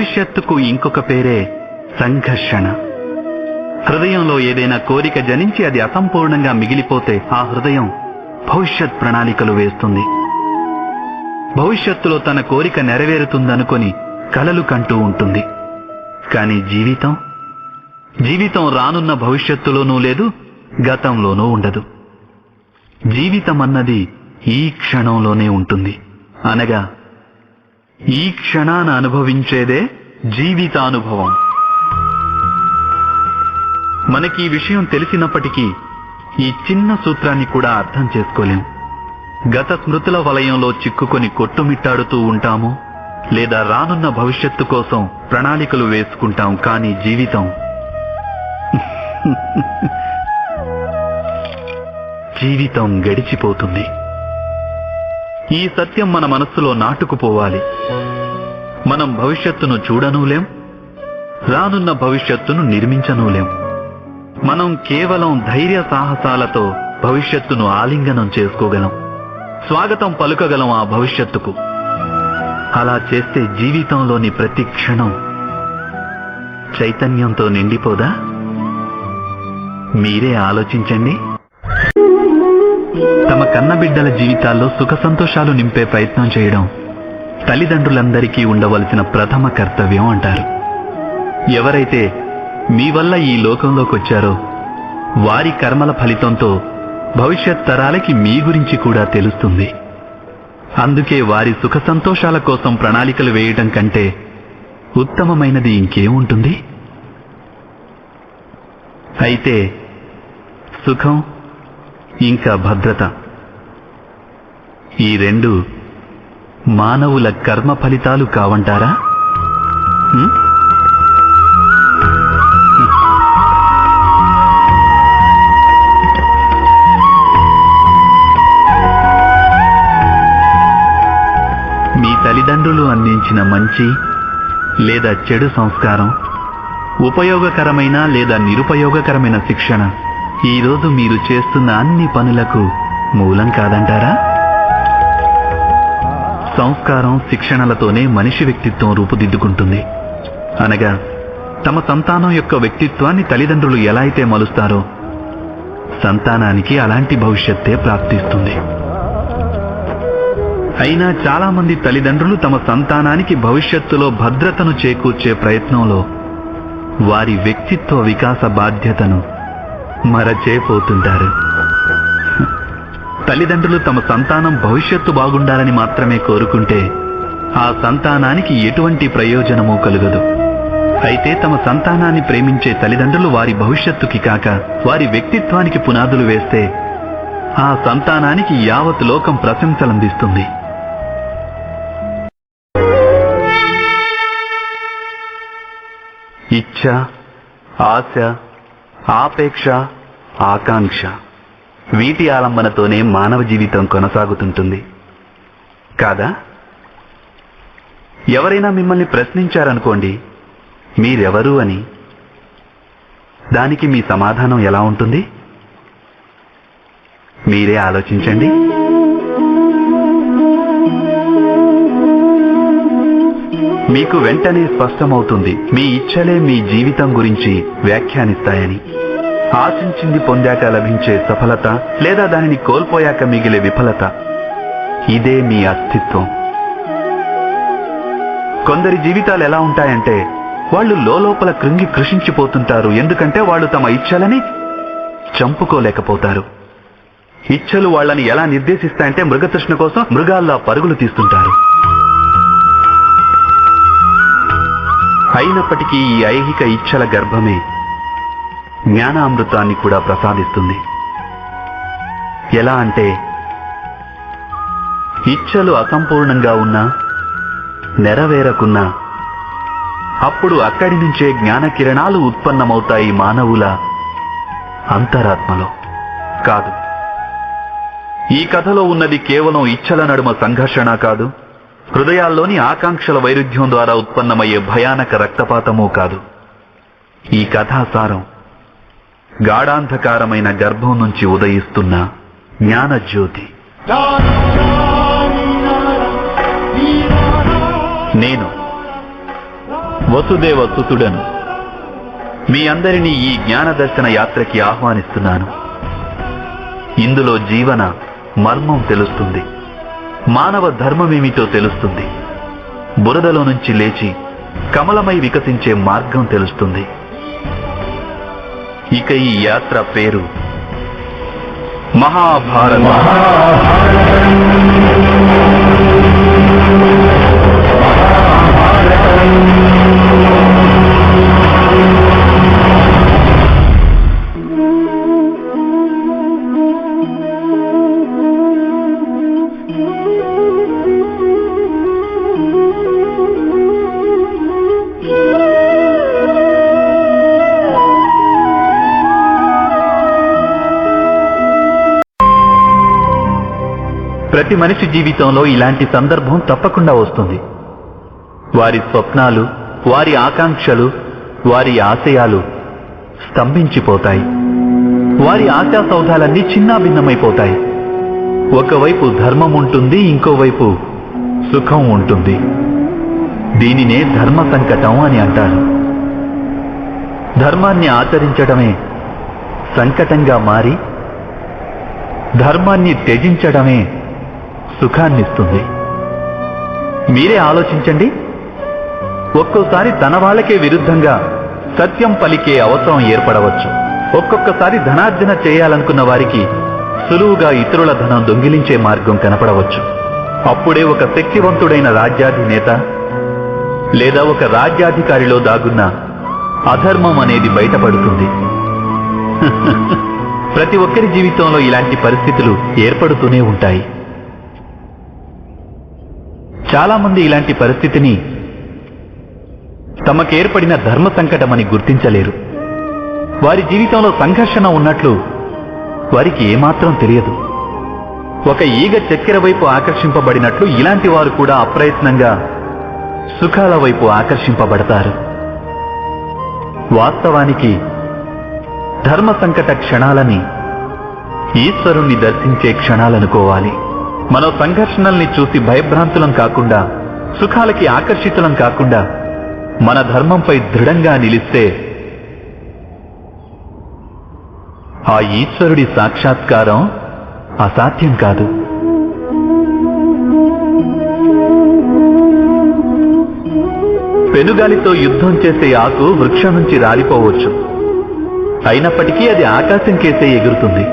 భవిష్యత్తుకు ఇంకొక పేరే సంఘర్షణ. హృదయంలో ఏదైనా కోరిక జనించి అది అసంపూర్ణంగా మిగిలిపోతే ఆ హృదయం భవిష్యత్ ప్రణాళికలు వేస్తుంది. భవిష్యత్తులో తన కోరిక నెరవేరుతుందనుకొని కలలు కంటూ ఉంటుంది. కానీ జీవితం రానున్న భవిష్యత్తులోనూ లేదు, గతంలోనూ ఉండదు. జీవితం అన్నది ఈ క్షణంలోనే ఉంటుంది. అనగా ఈ క్షణాన అనుభవించేదే జీవితానుభవం. మనకి ఈ విషయం తెలిసినప్పటికీ ఈ చిన్న సూత్రాన్ని కూడా అర్థం చేసుకోలేం. గత స్మృతుల వలయంలో చిక్కుకొని కొట్టుమిట్టాడుతూ ఉంటాము, లేదా రానున్న భవిష్యత్తు కోసం ప్రణాళికలు వేసుకుంటాం. కానీ జీవితం గడిచిపోతుంది. ఈ సత్యం మన మనస్సులో నాటుకుపోవాలి. మనం భవిష్యత్తును చూడనూలేం, రానున్న భవిష్యత్తును నిర్మించనూలేం. మనం కేవలం ధైర్య సాహసాలతో భవిష్యత్తును ఆలింగనం చేసుకోగలం, స్వాగతం పలుకగలం ఆ భవిష్యత్తుకు. అలా చేస్తే జీవితంలోని ప్రతి క్షణం చైతన్యంతో నిండిపోదా? మీరే ఆలోచించండి. తమ కన్నబిడ్డల జీవితాల్లో సుఖ సంతోషాలు నింపే ప్రయత్నం చేయడం తల్లిదండ్రులందరికీ ఉండవలసిన ప్రథమ కర్తవ్యం అంటారు. ఎవరైతే మీ వల్ల ఈ లోకంలోకి వచ్చారో వారి కర్మల ఫలితంతో భవిష్యత్ తరాలకి మీ గురించి కూడా తెలుస్తుంది. అందుకే వారి సుఖ సంతోషాల కోసం ప్రణాళికలు వేయటం కంటే ఉత్తమమైనది ఇంకేముంటుంది? అయితే సుఖం ఇంకా భద్రత, ఈ రెండు మానవుల కర్మ ఫలితాలు కావంటారా? మీ తల్లిదండ్రులు అందించిన మంచి లేదా చెడు సంస్కారం, ఉపయోగకరమైన లేదా నిరుపయోగకరమైన శిక్షణ ఈరోజు మీరు చేస్తున్న అన్ని పనులకు మూలం కాదంటారా? సంస్కారం, శిక్షణలతోనే మనిషి వ్యక్తిత్వం రూపుదిద్దుకుంటుంది. అనగా తమ సంతానం యొక్క వ్యక్తిత్వాన్ని తల్లిదండ్రులు ఎలా అయితే మలుస్తారో సంతానానికి అలాంటి భవిష్యత్తే ప్రాప్తిస్తుంది. అయినా చాలా మంది తల్లిదండ్రులు తమ సంతానానికి భవిష్యత్తులో భద్రతను చేకూర్చే ప్రయత్నంలో వారి వ్యక్తిత్వ వికాస బాధ్యతను మరచేపోతుంటారు. తల్లిదండ్రులు తమ సంతానం భవిష్యత్తు బాగుండాలని మాత్రమే కోరుకుంటే ఆ సంతానానికి ఎటువంటి ప్రయోజనమూ కలుగదు. అయితే తమ సంతానాన్ని ప్రేమించే తల్లిదండ్రులు వారి భవిష్యత్తుకి కాక వారి వ్యక్తిత్వానికి పునాదులు వేస్తే ఆ సంతానానికి యావత్ లోకం ప్రశంసలందిస్తుంది. ఇచ్ఛ, ఆశ, ఆపేక్ష, ఆకాంక్ష, వీటి ఆలంబనతోనే మానవ జీవితం కొనసాగుతుంటుంది కాదా? ఎవరైనా మిమ్మల్ని ప్రశ్నించారనుకోండి, మీరెవరు అని, దానికి మీ సమాధానం ఎలా ఉంటుంది? మీరే ఆలోచించండి. మీకు వెంటనే స్పష్టమవుతుంది మీ ఇచ్ఛలే మీ జీవితం గురించి వ్యాఖ్యానిస్తాయని. ఆశించింది పొందాక లభించే సఫలత లేదా దానిని కోల్పోయాక మిగిలే విఫలత, ఇదే మీ అస్తిత్వం. కొందరి జీవితాలు ఎలా ఉంటాయంటే వాళ్ళు లోపల కృంగి కృషించిపోతుంటారు. ఎందుకంటే వాళ్ళు తమ ఇచ్ఛలని చంపుకోలేకపోతారు. ఇచ్ఛలు వాళ్ళని ఎలా నిర్దేశిస్తాయంటే మృగతృష్ణ కోసం మృగాల్లా పరుగులు తీస్తుంటారు. అయినప్పటికీ ఈ ఐహిక ఇచ్ఛల గర్భమే జ్ఞానామృతాన్ని కూడా ప్రసాదిస్తుంది. ఎలా అంటే ఇచ్ఛలు అసంపూర్ణంగా ఉన్నా, నెరవేరకున్నా అప్పుడు అక్కడి నుంచే జ్ఞాన కిరణాలు ఉత్పన్నమవుతాయి మానవుల అంతరాత్మలో. కాదు, ఈ కథలో ఉన్నది కేవలం ఇచ్ఛల నడుమ సంఘర్షణ కాదు, హృదయాల్లోని ఆకాంక్షల వైరుధ్యం ద్వారా ఉత్పన్నమయ్యే భయానక రక్తపాతమూ కాదు. ఈ కథాసారం గాఢాంధకారమైన గర్భం నుంచి ఉదయిస్తున్న జ్ఞానజ్యోతి. వసుదేవ సుతుడను మీ అందరినీ ఈ జ్ఞాన దర్శన యాత్రకి ఆహ్వానిస్తున్నాను. ఇందులో జీవన మర్మం తెలుస్తుంది, మానవ ధర్మమేమిటో తెలుస్తుంది, బురదలో నుంచి లేచి కమలమై వికసించే మార్గం తెలుస్తుంది. ఇక ఈ యాత్ర పేరు మహాభారతం. ప్రతి మనిషి జీవితంలో ఇలాంటి సందర్భం తప్పకుండా వస్తుంది. వారి స్వప్నాలు, వారి ఆకాంక్షలు, వారి ఆశయాలు స్తంభించిపోతాయి. వారి ఆశా సౌధాలన్నీ చిన్నాభిన్నమైపోతాయి. ఒకవైపు ధర్మం ఉంటుంది, ఇంకోవైపు సుఖం ఉంటుంది. దీనినే ధర్మ సంకటం అని అంటారు. ధర్మాన్ని ఆచరించడమే సంకటంగా మారి ధర్మాన్ని త్యజించడమే సుఖాన్నిస్తుంది. మీరే ఆలోచించండి. ఒక్కోసారి తన వాళ్ళకే విరుద్ధంగా సత్యం పలికే అవసరం ఏర్పడవచ్చు. ఒక్కొక్కసారి ధనార్జన చేయాలనుకున్న వారికి సులువుగా ఇతరుల ధనం దొంగిలించే మార్గం కనపడవచ్చు. అప్పుడే ఒక శక్తివంతుడైన రాజ్యాధినేత లేదా ఒక రాజ్యాధికారిలో దాగున్న అధర్మం అనేది బయటపడుతుంది. ప్రతి ఒక్కరి జీవితంలో ఇలాంటి పరిస్థితులు ఏర్పడుతూనే ఉంటాయి. చాలా మంది ఇలాంటి పరిస్థితిని తమకేర్పడిన ధర్మ సంకటమని గుర్తించలేరు. వారి జీవితంలో సంఘర్షణ ఉన్నట్లు వారికి ఏమాత్రం తెలియదు. ఒక ఈగ చక్కెర వైపు ఆకర్షింపబడినట్లు ఇలాంటి వారు కూడా అప్రయత్నంగా సుఖాల వైపు ఆకర్షింపబడతారు. వాస్తవానికి ధర్మ సంకట క్షణాలని ఈశ్వరుణ్ణి దర్శించే క్షణాలనుకోవాలి. మనం సంఘర్షణల్ని చూసి భయభ్రాంతులం కాకుండా, సుఖాలకి ఆకర్షితులం కాకుండా మన ధర్మంపై దృఢంగా నిలిస్తే ఆ ఈశ్వరుడి సాక్షాత్కారం అసాధ్యం కాదు. పెనుగాలితో యుద్ధం చేసే ఆకు వృక్షం నుంచి రాలిపోవచ్చు, అయినప్పటికీ అది ఆకాశం కేసే ఎగురుతుంది.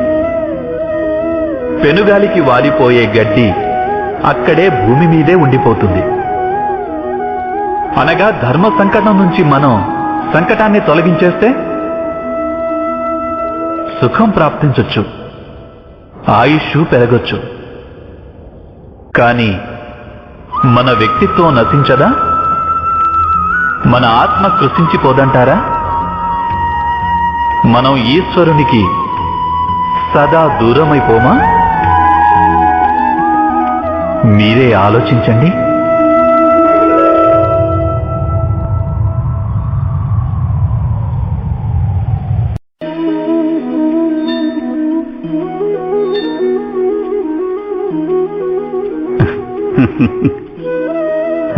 పెనుగాలికి వాలిపోయే గడ్డి అక్కడే భూమి మీదే ఉండిపోతుంది. అనగా ధర్మ సంకటం నుంచి మనం సంకటాన్ని తొలగించేస్తే సుఖం ప్రాప్తించొచ్చు, ఆయుష్ పెరగొచ్చు. కానీ మన వ్యక్తిత్వం నశించదా? మన ఆత్మ కృషించిపోదంటారా? మనం ఈశ్వరునికి సదా దూరమైపోమా? మీరే ఆలోచించండి.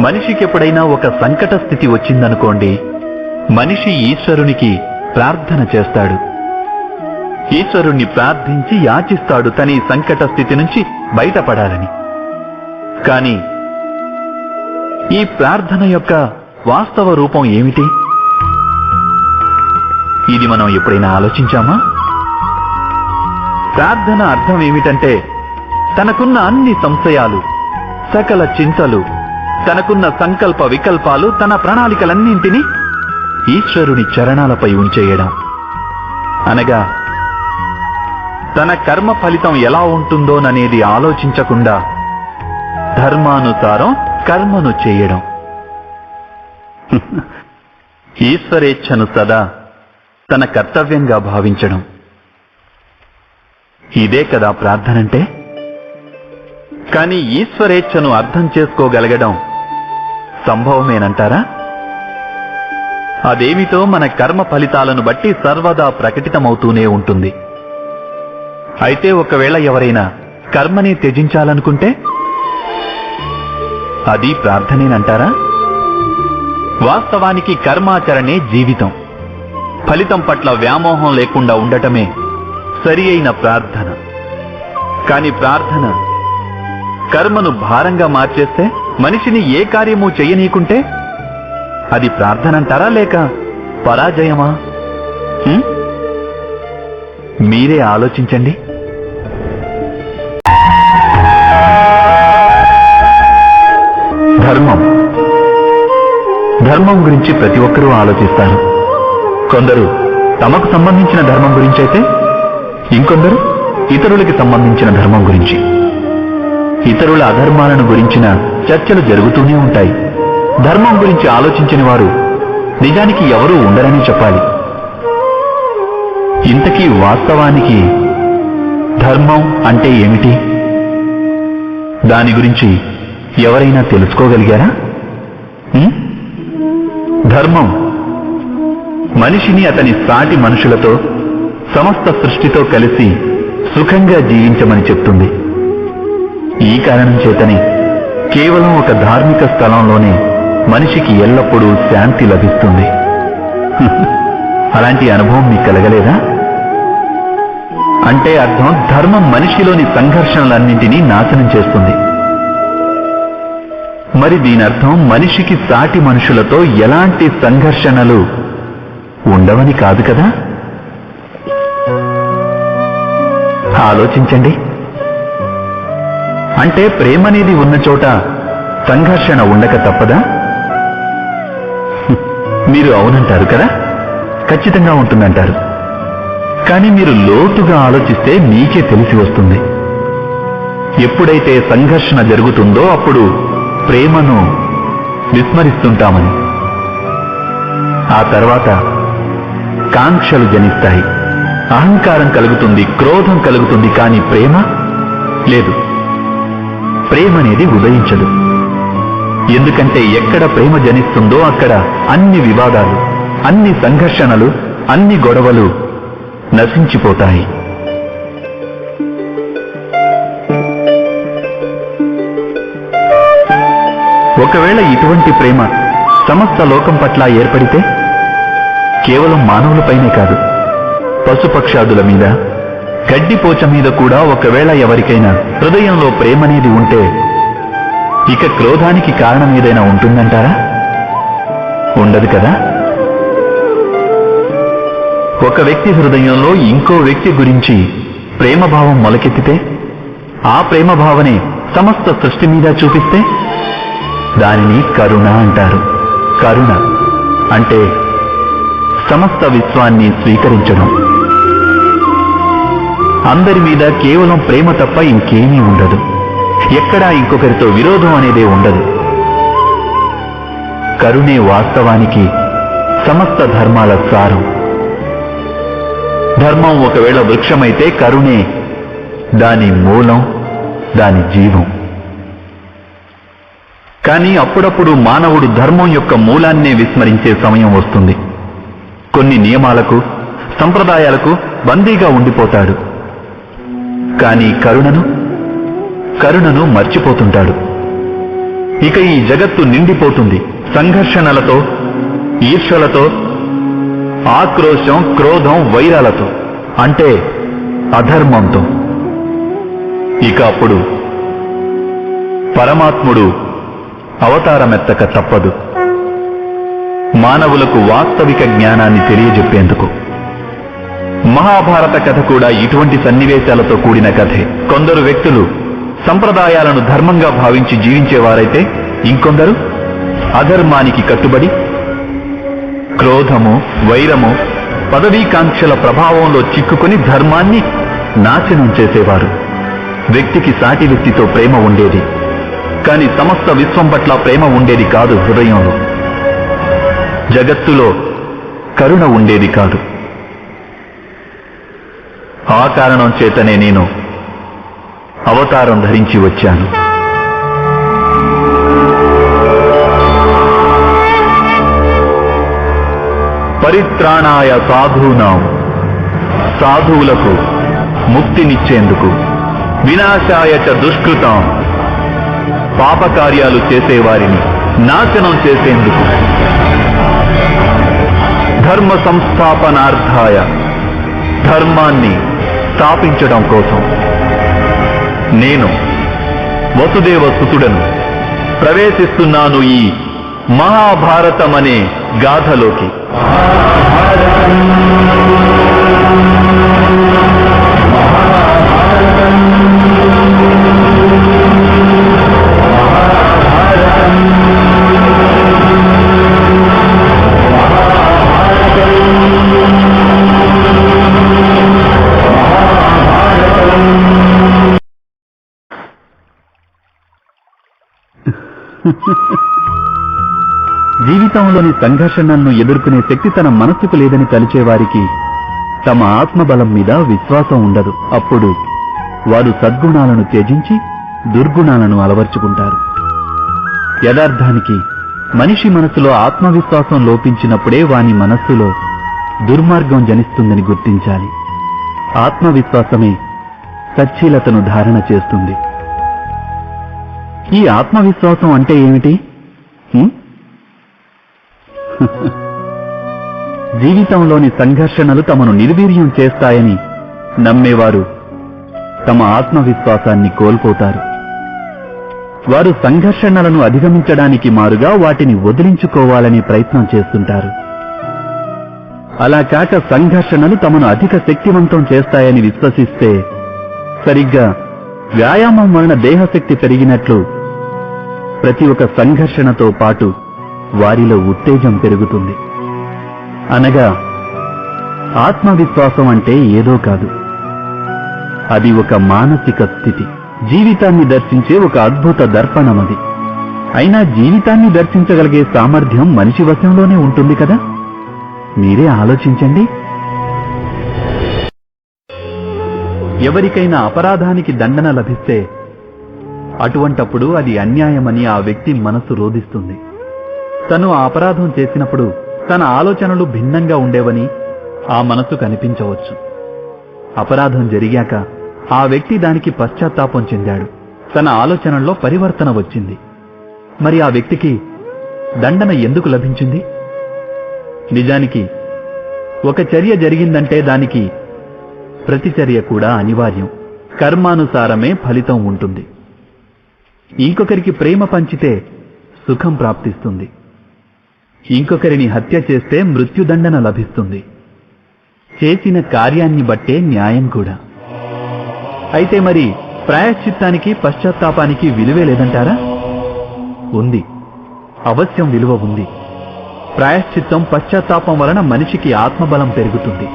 మనిషికి ఎప్పుడైనా ఒక సంకట స్థితి వచ్చిందనుకోండి, మనిషి ఈశ్వరునికి ప్రార్థన చేస్తాడు. ఈశ్వరుణ్ణి ప్రార్థించి యాచిస్తాడు తన ఈ సంకట స్థితి నుంచి బయటపడాలని. కానీ ఈ ప్రార్థన యొక్క వాస్తవ రూపం ఏమిటి? ఇది మనం ఎప్పుడైనా ఆలోచించామా? ప్రార్థన అర్థం ఏమిటంటే, తనకున్న అన్ని సంశయాలు, సకల చింతలు, తనకున్న సంకల్ప వికల్పాలు, తన ప్రణాళికలన్నింటినీ ఈశ్వరుని చరణాలపై ఉంచేయడం. అనగా తన కర్మ ఫలితం ఎలా ఉంటుందోననేది ఆలోచించకుండా ధర్మానుసారం కర్మను చేయడం. ఈశ్వరేచ్ఛను సదా తన కర్తవ్యంగా భావించడం. ఇదే కదా ప్రార్థనంటే. కానీ ఈశ్వరేచ్ఛను అర్థం చేసుకోగలగడం సంభవమేనంటారా? అదేమిటో మన కర్మ ఫలితాలను బట్టి సర్వదా ప్రకటితమవుతూనే ఉంటుంది. అయితే ఒకవేళ ఎవరైనా కర్మని త్యజించాలనుకుంటే అది ప్రార్థనేనంటారా? వాస్తవానికి కర్మాచరణే జీవితం. ఫలితం పట్ల వ్యామోహం లేకుండా ఉండటమే సరి అయిన ప్రార్థన. కాని ప్రార్థన కర్మను భారంగా మార్చేస్తే, మనిషిని ఏ కార్యమూ చెయ్యనీకుంటే అది ప్రార్థనంటారా లేక పరాజయమా? మీరే ఆలోచించండి. ధర్మం గురించి ప్రతి ఒక్కరూ ఆలోచిస్తారు. కొందరు తమకు సంబంధించిన ధర్మం గురించి అయితే, ఇంకొందరు ఇతరులకి సంబంధించిన ధర్మం గురించి. ఇతరుల అధర్మాలను గురించిన చర్చలు జరుగుతూనే ఉంటాయి. ధర్మం గురించి ఆలోచించిన వారు నిజానికి ఎవరూ ఉండరని చెప్పాలి. ఇంతకీ వాస్తవానికి ధర్మం అంటే ఏమిటి? దాని గురించి ఎవరైనా తెలుసుకోగలిగారా? ధర్మం మనిషిని అతని సాటి మనుషులతో, సమస్త సృష్టితో కలిసి సుఖంగా జీవించమని చెప్తుంది. ఈ కారణం చేతనే కేవలం ఒక ధార్మిక స్థలంలోనే మనిషికి ఎల్లప్పుడూ శాంతి లభిస్తుంది. అలాంటి అనుభవం మీకు కలగలేదా? అంటే అర్థం, ధర్మం మనిషిలోని సంఘర్షణలన్నింటినీ నాశనం చేస్తుంది. మరి దీనర్థం మనిషికి సాటి మనుషులతో ఎలాంటి సంఘర్షణలు ఉండవని కాదు కదా? ఆలోచించండి. అంటే ప్రేమనేది ఉన్న చోట సంఘర్షణ ఉండక తప్పదా? మీరు అవునంటారు కదా, ఖచ్చితంగా ఉంటుందంటారు. కానీ మీరు లోతుగా ఆలోచిస్తే మీకే తెలిసి వస్తుంది. ఎప్పుడైతే సంఘర్షణ జరుగుతుందో అప్పుడు ప్రేమను విస్మరిస్తుంటామని. ఆ తర్వాత కాంక్షలు జనిస్తాయి, అహంకారం కలుగుతుంది, క్రోధం కలుగుతుంది. కానీ ప్రేమ లేదు. ప్రేమ అనేది ఉదయించదు. ఎందుకంటే ఎక్కడ ప్రేమ జనిస్తుందో అక్కడ అన్ని వివాదాలు, అన్ని సంఘర్షణలు, అన్ని గొడవలు నశించిపోతాయి. ఒకవేళ ఇటువంటి ప్రేమ సమస్త లోకం పట్ల ఏర్పడితే, కేవలం మానవులపైనే కాదు, పశుపక్షాదుల మీద, గడ్డిపోచ మీద కూడా ఒకవేళ ఎవరికైనా హృదయంలో ప్రేమనేది ఉంటే, ఇక క్రోధానికి కారణం ఏదైనా ఉంటుందంటారా? ఉండదు కదా. ఒక వ్యక్తి హృదయంలో ఇంకో వ్యక్తి గురించి ప్రేమభావం మొలకెత్తితే, ఆ ప్రేమభావనే సమస్త సృష్టి మీద చూపిస్తే దానిని కరుణ అంటారు. కరుణ అంటే సమస్త విశ్వాన్ని స్వీకరించడం. అందరి మీద కేవలం ప్రేమ తప్ప ఇంకేమీ ఉండదు. ఎక్కడా ఇంకొకరితో విరోధం అనేదే ఉండదు. కరుణే వాస్తవానికి సమస్త ధర్మాల సారం. ధర్మం ఒకవేళ వృక్షమైతే కరుణే దాని మూలం, దాని జీవం. కానీ అప్పుడప్పుడు మానవుడు ధర్మం యొక్క మూలాన్నే విస్మరించే సమయం వస్తుంది. కొన్ని నియమాలకు, సంప్రదాయాలకు బందీగా ఉండిపోతాడు. కానీ కరుణను మర్చిపోతుంటాడు. ఇక ఈ జగత్తు నిండిపోతుంది సంఘర్షణలతో, ఈర్ష్యలతో, ఆక్రోశం, క్రోధం, వైరాలతో, అంటే అధర్మంతో. ఇక అప్పుడు పరమాత్ముడు అవతారమెత్తక తప్పదు, మానవులకు వాస్తవిక జ్ఞానాన్ని తెలియజెప్పేందుకు. మహాభారత కథ కూడా ఇటువంటి సన్నివేశాలతో కూడిన కథే. కొందరు వ్యక్తులు సంప్రదాయాలను ధర్మంగా భావించి జీవించేవారైతే, ఇంకొందరు అధర్మానికి కట్టుబడి క్రోధము, వైరము, పదవీకాంక్షల ప్రభావంలో చిక్కుకుని ధర్మాన్ని నాశనం చేసేవారు. వ్యక్తికి సాటి వ్యక్తితో ప్రేమ ఉండేది, కానీ సమస్త విశ్వం పట్ల ప్రేమ ఉండేది కాదు. హృదయంలో, జగత్తులో కరుణ ఉండేది కాదు. ఆ కారణం చేతనే నేను అవతారం ధరించి వచ్చాను. పరిత్రాణాయ సాధూనాం, సాధువులకు ముక్తినిచ్చేందుకు, వినాశాయ చ దుష్కృతాం, పాపకార్యాలు చేసేవారిని నాశనం చేసేందుకు. ధర్మ సంస్థాపనార్థాయ, ధర్మాన్ని స్థాపించడం కోసం నేను వసుదేవ సుతుడను ప్రవేశిస్తున్నాను ఈ మహాభారతమనే గాథలోకి. జీవితంలోని సంఘర్షణలను ఎదుర్కొనే శక్తి తన మనస్సుకు లేదని తలిచేవారికి తమ ఆత్మబలం మీద విశ్వాసం ఉండదు. అప్పుడు వారు సద్గుణాలను త్యజించి దుర్గుణాలను అలవర్చుకుంటారు. యథార్థానికి మనిషి మనసులో ఆత్మవిశ్వాసం లోపించినప్పుడే వాని మనస్సులో దుర్మార్గం జనిస్తుందని గుర్తించాలి. ఆత్మవిశ్వాసమే సచ్చీలతను ధారణ చేస్తుంది. ఈ ఆత్మవిశ్వాసం అంటే ఏమిటి? జీవితంలోని సంఘర్షణలు తమను నిర్వీర్యం చేస్తాయని నమ్మేవారు తమ ఆత్మవిశ్వాసాన్ని కోల్పోతారు. వారు సంఘర్షణలను అధిగమించడానికి మారుగా వాటిని వదిలించుకోవాలని ప్రయత్నం చేస్తుంటారు. అలా కాక సంఘర్షణలు తమను అధిక శక్తివంతం చేస్తాయని విశ్వసిస్తే సరిగ్గా వ్యాయామం వలన దేహశక్తి పెరిగినట్లు ప్రతి ఒక్క సంఘర్షణతో పాటు వారిలో ఉత్తేజం పెరుగుతుంది. అనగా ఆత్మవిశ్వాసం అంటే ఏదో కాదు, అది ఒక మానసిక స్థితి, జీవితాన్ని దర్శించే ఒక అద్భుత దర్పణమది. అయినా జీవితాన్ని దర్శించగలిగే సామర్థ్యం మనిషి వశంలోనే ఉంటుంది కదా. మీరే ఆలోచించండి. ఎవరికైనా అపరాధానికి దండన లభిస్తే అటువంటప్పుడు అది అన్యాయమని ఆ వ్యక్తి మనసు రోధిస్తుంది. తను ఆ అపరాధం చేసినప్పుడు తన ఆలోచనలు భిన్నంగా ఉండేవని ఆ మనసు కనిపించవచ్చు. అపరాధం జరిగాక ఆ వ్యక్తి దానికి పశ్చాత్తాపం చెందాడు. తన ఆలోచనల్లో పరివర్తన వచ్చింది. మరి ఆ వ్యక్తికి దండన ఎందుకు లభించింది? నిజానికి ఒక చర్య జరిగిందంటే దానికి ప్రతిచర్య కూడా అనివార్యం. కర్మానుసారమే ఫలితం ఉంటుంది. ఇంకొకరికి ప్రేమ పంచితే సుఖం ప్రాప్తిస్తుంది. ఇంకొకరిని హత్య చేస్తే మృత్యుదండన లభిస్తుంది. చేసిన కార్యాన్ని బట్టే న్యాయం కూడా. అయితే మరి ప్రాయశ్చిత్తానికి పశ్చాత్తాపానికి విలువే లేదంటారా? ఉంది, అవశ్యం విలువ ఉంది. ప్రాయశ్చిత్తం పశ్చాత్తాపం వలన మనిషికి ఆత్మబలం పెరుగుతుంది.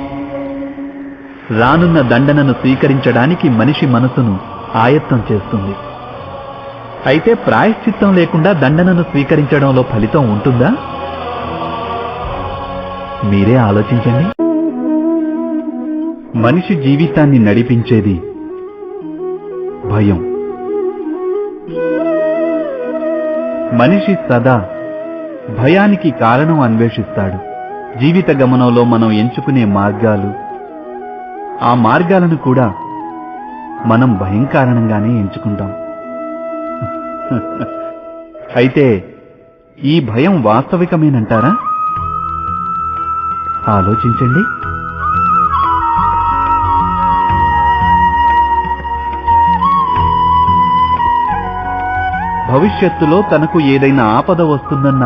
రానున్న దండనను స్వీకరించడానికి మనిషి మనసును ఆయత్తం చేస్తుంది. అయితే ప్రాయశ్చిత్తం లేకుండా దండనను స్వీకరించడంలో ఫలితం ఉంటుందా? మీరే ఆలోచించండి. మనిషి జీవితాన్ని నడిపించేది భయం. మనిషి సదా భయానికి కారణం అన్వేషిస్తాడు. జీవిత గమనంలో మనం ఎంచుకునే మార్గాలు, ఆ మార్గాలను కూడా మనం భయం కారణంగానే ఎంచుకుంటాం. అయితే ఈ భయం వాస్తవికమేనంటారా? ఆలోచించండి. భవిష్యత్తులో తనకు ఏదైనా ఆపద వస్తుందన్న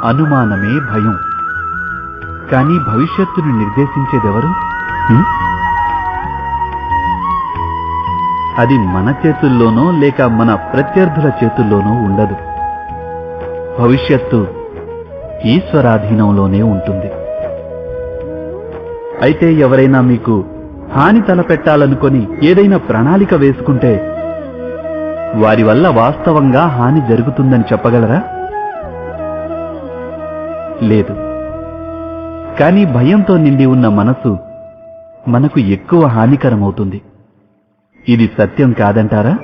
అనుమానమే భయం. కానీ భవిష్యత్తును నిర్దేశించేదెవరు? అది మన చేతుల్లోనో లేక మన ప్రత్యర్థుల చేతుల్లోనో ఉండదు. భవిష్యత్తు ఈశ్వరాధీనంలోనే ఉంటుంది. అయితే ఎవరైనా మీకు హాని తలపెట్టాలనుకొని ఏదైనా ప్రణాళిక వేసుకుంటే వారి వల్ల వాస్తవంగా హాని జరుగుతుందని చెప్పగలరా? లేదు. కానీ భయంతో నిండి ఉన్న మనసు మనకు ఎక్కువ హానికరమవుతుంది. ఇది సత్యం కాదంటారా?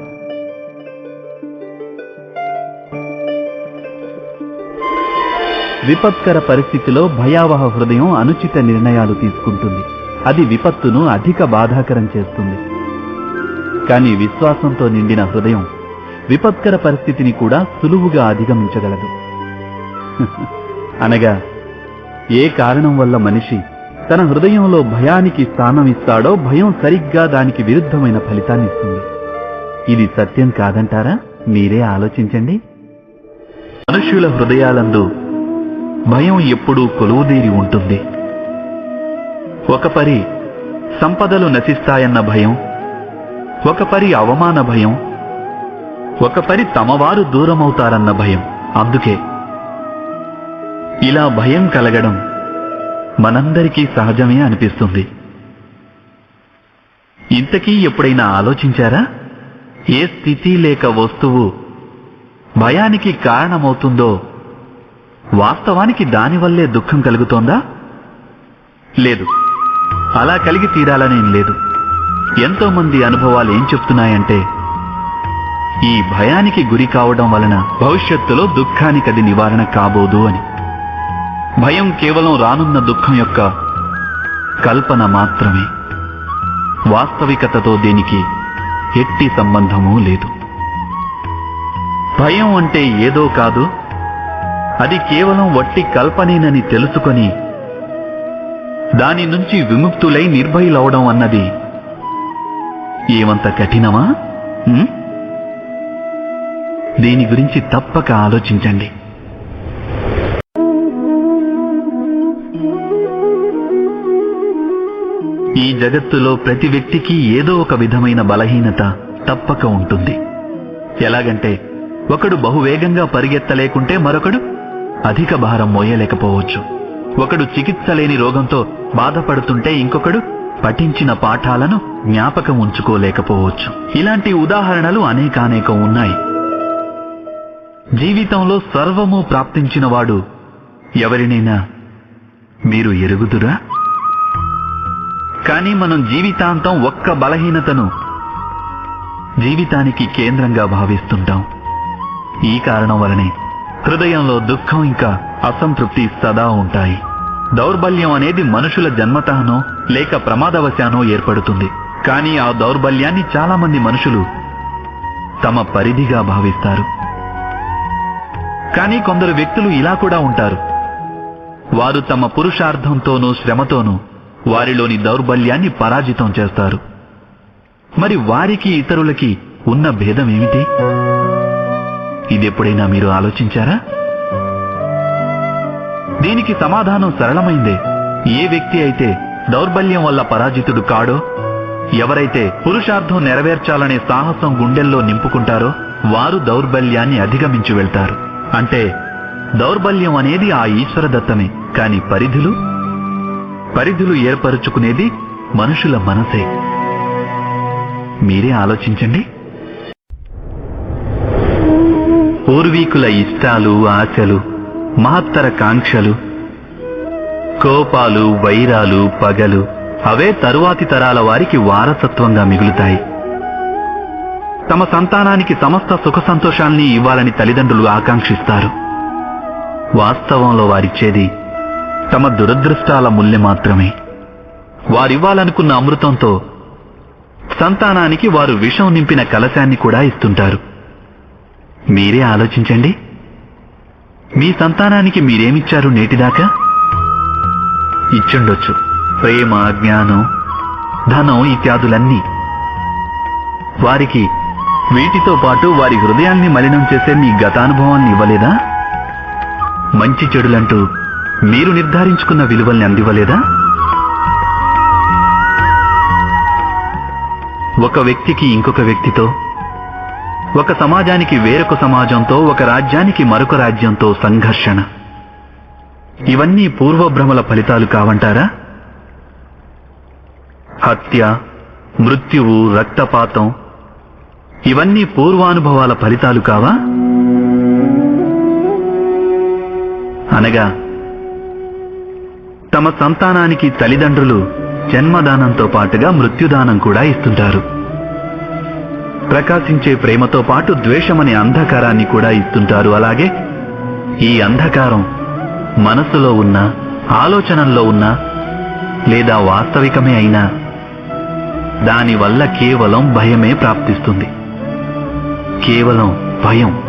విపత్కర పరిస్థితిలో భయావహ హృదయం అనుచిత నిర్ణయాలు తీసుకుంటుంది. అది విపత్తును అధిక బాధాకరం చేస్తుంది. కానీ విశ్వాసంతో నిండిన హృదయం విపత్కర పరిస్థితిని కూడా సులువుగా అధిగమించగలదు. అనగా ఏ కారణం వల్ల మనిషి తన హృదయంలో భయానికి స్థానం ఇస్తాడో భయం సరిగ్గా దానికి విరుద్ధమైన ఫలితాన్నిస్తుంది. ఇది సత్యం కాదంటారా? మీరే ఆలోచించండి. మనుష్యుల హృదయాలందు భయం ఎప్పుడూ కొలువుదీరి ఉంటుంది. ఒక పరి సంపదలు నశిస్తాయన్న భయం, ఒక పరి అవమాన భయం, ఒక పరి తమవారు దూరమవుతారన్న భయం. అందుకే ఇలా భయం కలగడం మనందరికీ సహజమే అనిపిస్తుంది. ఇంతకీ ఎప్పుడైనా ఆలోచించారా? ఏ స్థితి లేక వస్తువు భయానికి కారణమవుతుందో వాస్తవానికి దానివల్లే దుఃఖం కలుగుతోందా? లేదు, అలా కలిగి తీరాలనేం లేదు. ఎంతో మంది అనుభవాలు ఏం చెప్తున్నాయంటే ఈ భయానికి గురి కావడం వలన భవిష్యత్తులో దుఃఖానికది నివారణ కాబోదు అని. భయం కేవలం రానున్న దుఃఖం యొక్క కల్పన మాత్రమే. వాస్తవికతతో దీనికి ఎట్టి సంబంధమూ లేదు. భయం అంటే ఏదో కాదు, అది కేవలం వట్టి కల్పనేనని తెలుసుకొని దాని నుంచి విముక్తులై నిర్భయులవడం అన్నది ఏమంత కఠినమా? దీని గురించి తప్పక ఆలోచించండి. ఈ జగత్తులో ప్రతి వ్యక్తికి ఏదో ఒక విధమైన బలహీనత తప్పక ఉంటుంది. ఎలాగంటే ఒకడు బహువేగంగా పరిగెత్తలేకుంటే మరొకడు అధిక భారం మోయలేకపోవచ్చు. ఒకడు చికిత్స లేని రోగంతో బాధపడుతుంటే ఇంకొకడు పఠించిన పాఠాలను జ్ఞాపకం ఉంచుకోలేకపోవచ్చు. ఇలాంటి ఉదాహరణలు అనేకానేకం ఉన్నాయి. జీవితంలో సర్వము ప్రాప్తించినవాడు ఎవరినైనా మీరు ఎరుగుదురా? కానీ మనం జీవితాంతం ఒక్క బలహీనతను జీవితానికి కేంద్రంగా భావిస్తుంటాం. ఈ కారణం వలనే హృదయంలో దుఃఖం ఇంకా అసంతృప్తి సదా ఉంటాయి. దౌర్బల్యం అనేది మనుషుల జన్మతఃనో లేక ప్రమాదవశానో ఏర్పడుతుంది. కానీ ఆ దౌర్బల్యాన్ని చాలా మంది మనుషులు తమ పరిధిగా భావిస్తారు. కానీ కొందరు వ్యక్తులు ఇలా కూడా ఉంటారు. వారు తమ పురుషార్థంతోనూ శ్రమతోనూ వారిలోని దౌర్బల్యాన్ని పరాజితం చేస్తారు. మరి వారికి ఇతరులకి ఉన్న భేదం ఏమిటి? ఇదెప్పుడైనా మీరు ఆలోచించారా? దీనికి సమాధానం సరళమైందే. ఏ వ్యక్తి అయితే దౌర్బల్యం వల్ల పరాజితుడు కాడో, ఎవరైతే పురుషార్థం నెరవేర్చాలనే సాహసం గుండెల్లో నింపుకుంటారో వారు దౌర్బల్యాన్ని అధిగమించి వెళ్తారు. అంటే దౌర్బల్యం అనేది ఆ ఈశ్వరదత్తమే. కాని పరిధులు ఏర్పరుచుకునేది మనుషుల మనసే. మీరే ఆలోచించండి. పూర్వీకుల ఇష్టాలు, ఆశలు, మహత్తర కాంక్షలు, కోపాలు, వైరాలు, పగలు అవే తరువాతి తరాల వారికి వారసత్వంగా మిగులుతాయి. తమ సంతానానికి సమస్త సుఖ సంతోషాల్ని ఇవ్వాలని తల్లిదండ్రులు ఆకాంక్షిస్తారు. వాస్తవంలో వారిచ్చేది తమ దురదృష్టాల ముల్లె మాత్రమే. వారివ్వాలనుకున్న అమృతంతో సంతానానికి వారు విషం నింపిన కలశాన్ని కూడా ఇస్తుంటారు. మీరే ఆలోచించండి. మీ సంతానానికి మీరేమిచ్చారు నేటిదాకా? ఇచ్చుండొచ్చు ప్రేమ, జ్ఞానం, ధనం ఇత్యాదులన్నీ. వారికి వీటితో పాటు వారి హృదయాల్ని మలినం చేసే మీ గతానుభవాన్ని ఇవ్వలేదా? మంచి చెడులంటూ మీరు నిర్ధారించుకున్న విలువల్ని అందివ్వలేదా? ఒక వ్యక్తికి ఇంకొక వ్యక్తితో, ఒక సమాజానికి వేరొక సమాజంతో, ఒక రాజ్యానికి మరొక రాజ్యంతో సంఘర్షణ. ఇవన్నీ పూర్వభ్రమల ఫలితాలు కావంటారా? హత్య, మృత్యువు, రక్తపాతం ఇవన్నీ పూర్వానుభవాల ఫలితాలు కావా? అనగా తమ సంతానానికి తల్లిదండ్రులు జన్మదానంతో పాటుగా మృత్యుదానం కూడా ఇస్తుంటారు. ప్రకాశించే ప్రేమతో పాటు ద్వేషమనే అంధకారాన్ని కూడా ఇస్తుంటారు. అలాగే ఈ అంధకారం మనసులో ఉన్నా, ఆలోచనల్లో ఉన్నా లేదా వాస్తవికమే అయినా దానివల్ల కేవలం భయమే ప్రాప్తిస్తుంది. కేవలం భయం.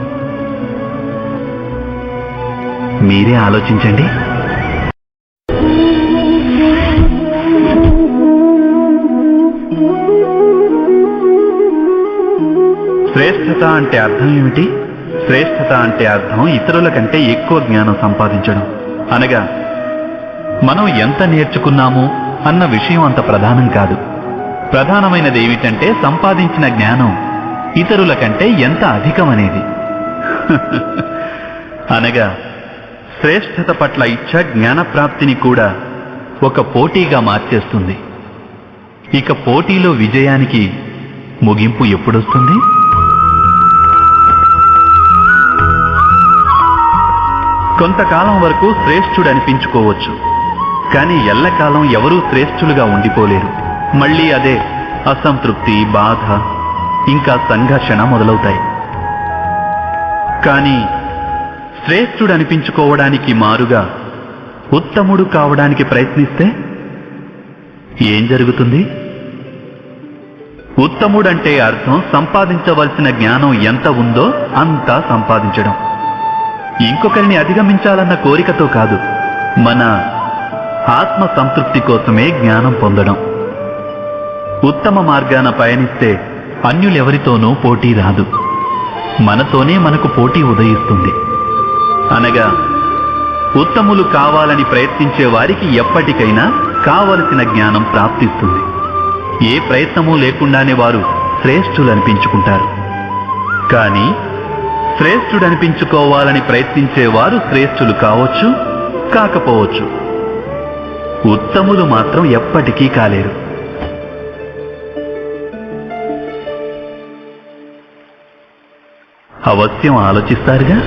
మీరే ఆలోచించండి. శ్రేష్ఠత అంటే అర్థం ఏమిటి? శ్రేష్ఠత అంటే అర్థం ఇతరుల కంటే ఎక్కువ జ్ఞానం సంపాదించడం. అనగా మనం ఎంత నేర్చుకున్నాము అన్న విషయం అంత ప్రధానం కాదు. ప్రధానమైనది ఏమిటంటే సంపాదించిన జ్ఞానం ఇతరుల కంటే ఎంత అధికమనేది. అనగా శ్రేష్ఠత పట్ల ఇచ్ఛ జ్ఞానప్రాప్తిని కూడా ఒక పోటీగా మార్చేస్తుంది. ఇక పోటీలో విజయానికి ముగింపు ఎప్పుడొస్తుంది? కొంతకాలం వరకు శ్రేష్ఠుడు అనిపించుకోవచ్చు, కానీ ఎల్లకాలం ఎవరూ శ్రేష్ఠులుగా ఉండిపోలేరు. మళ్ళీ అదే అసంతృప్తి, బాధ, ఇంకా సంఘర్షణ మొదలవుతాయి. కానీ శ్రేష్ఠుడు అనిపించుకోవడానికి మారుగా ఉత్తముడు కావడానికి ప్రయత్నిస్తే ఏం జరుగుతుంది? ఉత్తముడంటే అర్థం సంపాదించవలసిన జ్ఞానం ఎంత ఉందో అంతా సంపాదించడం. ఇంకొకరిని అధిగమించాలన్న కోరికతో కాదు, మన ఆత్మ సంతృప్తి కోసమే జ్ఞానం పొందడం. ఉత్తమ మార్గాన పయనిస్తే అన్యులెవరితోనూ పోటీ రాదు, మనతోనే మనకు పోటీ ఉదయిస్తుంది. అనగా ఉత్తములు కావాలని ప్రయత్నించే వారికి ఎప్పటికైనా కావలసిన జ్ఞానం ప్రాప్తిస్తుంది. ఏ ప్రయత్నమూ లేకుండానే వారు శ్రేష్ఠులనిపించుకుంటారు. కానీ శ్రేష్ఠుడనిపించుకోవాలని ప్రయత్నించేవారు శ్రేష్ఠులు కావచ్చు, కాకపోవచ్చు. ఉత్తములు మాత్రం ఎప్పటికీ కాలేరు. అవశ్యం ఆలోచిస్తారుగా.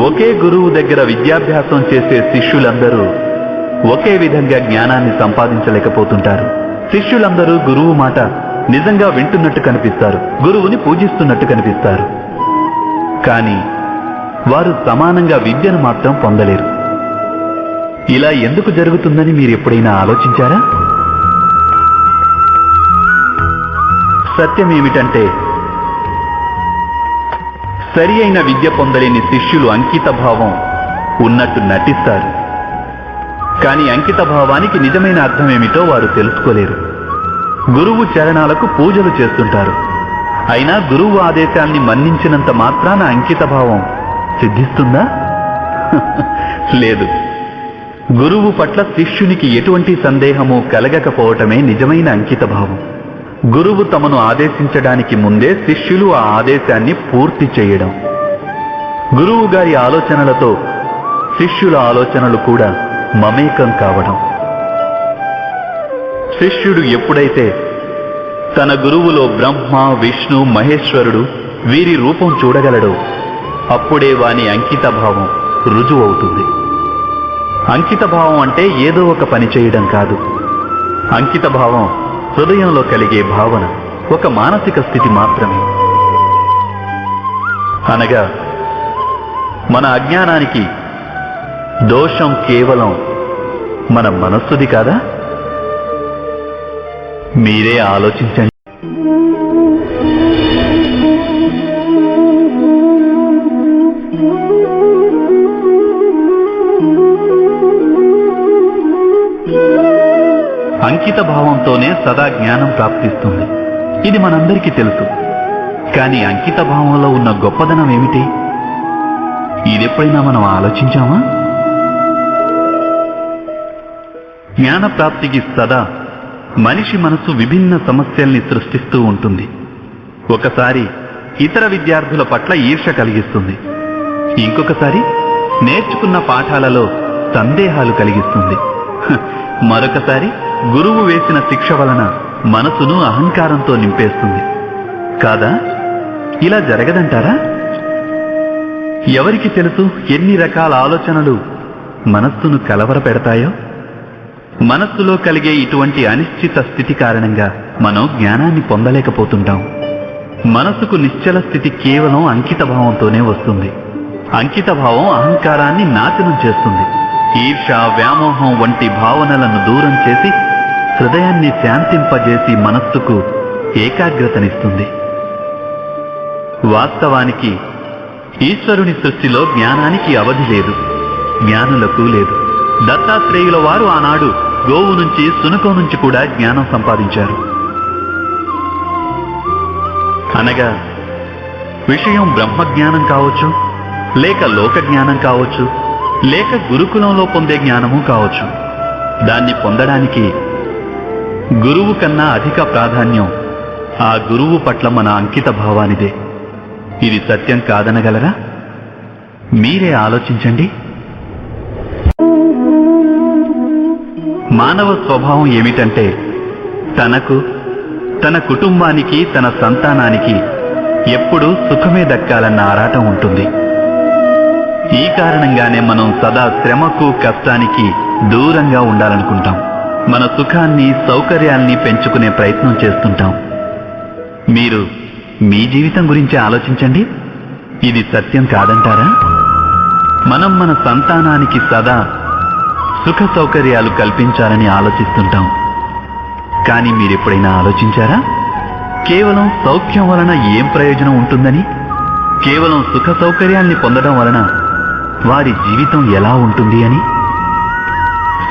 ఒకే గురువు దగ్గర విద్యాభ్యాసం చేసే శిష్యులందరూ ఒకే విధంగా జ్ఞానాన్ని సంపాదించలేకపోతుంటారు. శిష్యులందరూ గురువు మాట నిజంగా వింటున్నట్టు కనిపిస్తారు, గురువుని పూజిస్తున్నట్టు కనిపిస్తారు. కానీ వారు సమానంగా విద్యను మాత్రం పొందలేరు. ఇలా ఎందుకు జరుగుతుందని మీరు ఎప్పుడైనా ఆలోచించారా? సత్యం ఏమిటంటే, సరి అయిన విద్య పొందలేని శిష్యులు అంకిత భావం ఉన్నట్టు నటిస్తారు. కానీ అంకిత భావానికి నిజమైన అర్థం ఏమిటో వారు తెలుసుకోలేరు. గురువు చరణాలకు పూజలు చేస్తుంటారు, అయినా గురువు ఆదేశాన్ని మన్నించినంత మాత్రాన అంకిత భావం సిద్ధిస్తుందా? లేదు. గురువు పట్ల శిష్యునికి ఎటువంటి సందేహము కలగకపోవటమే నిజమైన అంకిత భావం. గురువు తమను ఆదేశించడానికి ముందే శిష్యులు ఆ ఆదేశాన్ని పూర్తి చేయడం. గురువు గారి ఆలోచనలతో శిష్యుల ఆలోచనలు కూడా మమేకం కావడం. శిష్యుడు ఎప్పుడైతే తన గురువులో బ్రహ్మ, విష్ణు, మహేశ్వరుడు వీరి రూపం చూడగలడో అప్పుడే వాని అంకిత భావం రుజువవుతుంది. అంకిత భావం అంటే ఏదో ఒక పని చేయడం కాదు. అంకిత భావం హృదయంలో కలిగే భావన, ఒక మానసిక స్థితి మాత్రమే. అనగా మన అజ్ఞానానికి దోషం కేవలం మన మనస్సుది కాదా? మీరే ఆలోచించండి. అంకిత భావంతోనే సదా జ్ఞానం ప్రాప్తిస్తుంది. ఇది మనందరికీ తెలుసు. కానీ అంకిత భావంలో ఉన్న గొప్పదనం ఏమిటి? ఇదెప్పుడైనా మనం ఆలోచించామా? జ్ఞాన ప్రాప్తికి సదా మనిషి మనసు విభిన్న సమస్యల్ని సృష్టిస్తూ ఉంటుంది. ఒకసారి ఇతర విద్యార్థుల పట్ల ఈర్ష్య కలిగిస్తుంది, ఇంకొకసారి నేర్చుకున్న పాఠాలలో సందేహాలు కలిగిస్తుంది, మరొకసారి గురువు వేసిన శిక్ష వలన మనసును అహంకారంతో నింపేస్తుంది. కాదా? ఇలా జరగదంటారా? ఎవరికి తెలుసు ఎన్ని రకాల ఆలోచనలు మనస్సును కలవరపెడతాయో? మనస్సులో కలిగే ఇటువంటి అనిశ్చిత స్థితి కారణంగా మనం జ్ఞానాన్ని పొందలేకపోతుంటాం. మనసుకు నిశ్చల స్థితి కేవలం అంకిత భావంతోనే వస్తుంది. అంకిత భావం అహంకారాన్ని నాశనం చేస్తుంది. ఈర్ష, వ్యామోహం వంటి భావనలను దూరం చేసి హృదయాన్ని శాంతింపజేసి మనస్సుకు ఏకాగ్రతనిస్తుంది. వాస్తవానికి ఈశ్వరుని సృష్టిలో జ్ఞానానికి అవధి లేదు, జ్ఞానులకు లేదు. దత్తాత్రేయుల వారు ఆనాడు గోవు నుంచి, శునకం నుంచి కూడా జ్ఞానం సంపాదించారు. అనగా విషయం బ్రహ్మజ్ఞానం కావచ్చు, లేక లోక జ్ఞానం కావచ్చు, లేక గురుకులంలో పొందే జ్ఞానము కావచ్చు. దాన్ని పొందడానికి గురువు కన్నా అధిక ప్రాధాన్యం ఆ గురువు పట్ల మన అంకిత భావానిదే. ఇది సత్యం కాదనగలరా? మీరే ఆలోచించండి. మానవ స్వభావం ఏమిటంటే తనకు, తన కుటుంబానికి, తన సంతానానికి ఎప్పుడూ సుఖమే దక్కాలన్న ఆరాటం ఉంటుంది. ఈ కారణంగానే మనం సదా శ్రమకు, కష్టానికి దూరంగా ఉండాలనుకుంటాం. మన సుఖాన్ని, సౌకర్యాల్ని పెంచుకునే ప్రయత్నం చేస్తుంటాం. మీరు మీ జీవితం గురించి ఆలోచించండి. ఇది సత్యం కాదంటారా? మనం మన సంతానానికి సదా సుఖ సౌకర్యాలు కల్పించాలని ఆలోచిస్తుంటాం. కానీ మీరెప్పుడైనా ఆలోచించారా? కేవలం సౌఖ్యం వలన ఏం ప్రయోజనం ఉంటుందని? కేవలం సుఖ సౌకర్యాల్ని పొందడం వలన వారి జీవితం ఎలా ఉంటుంది అని?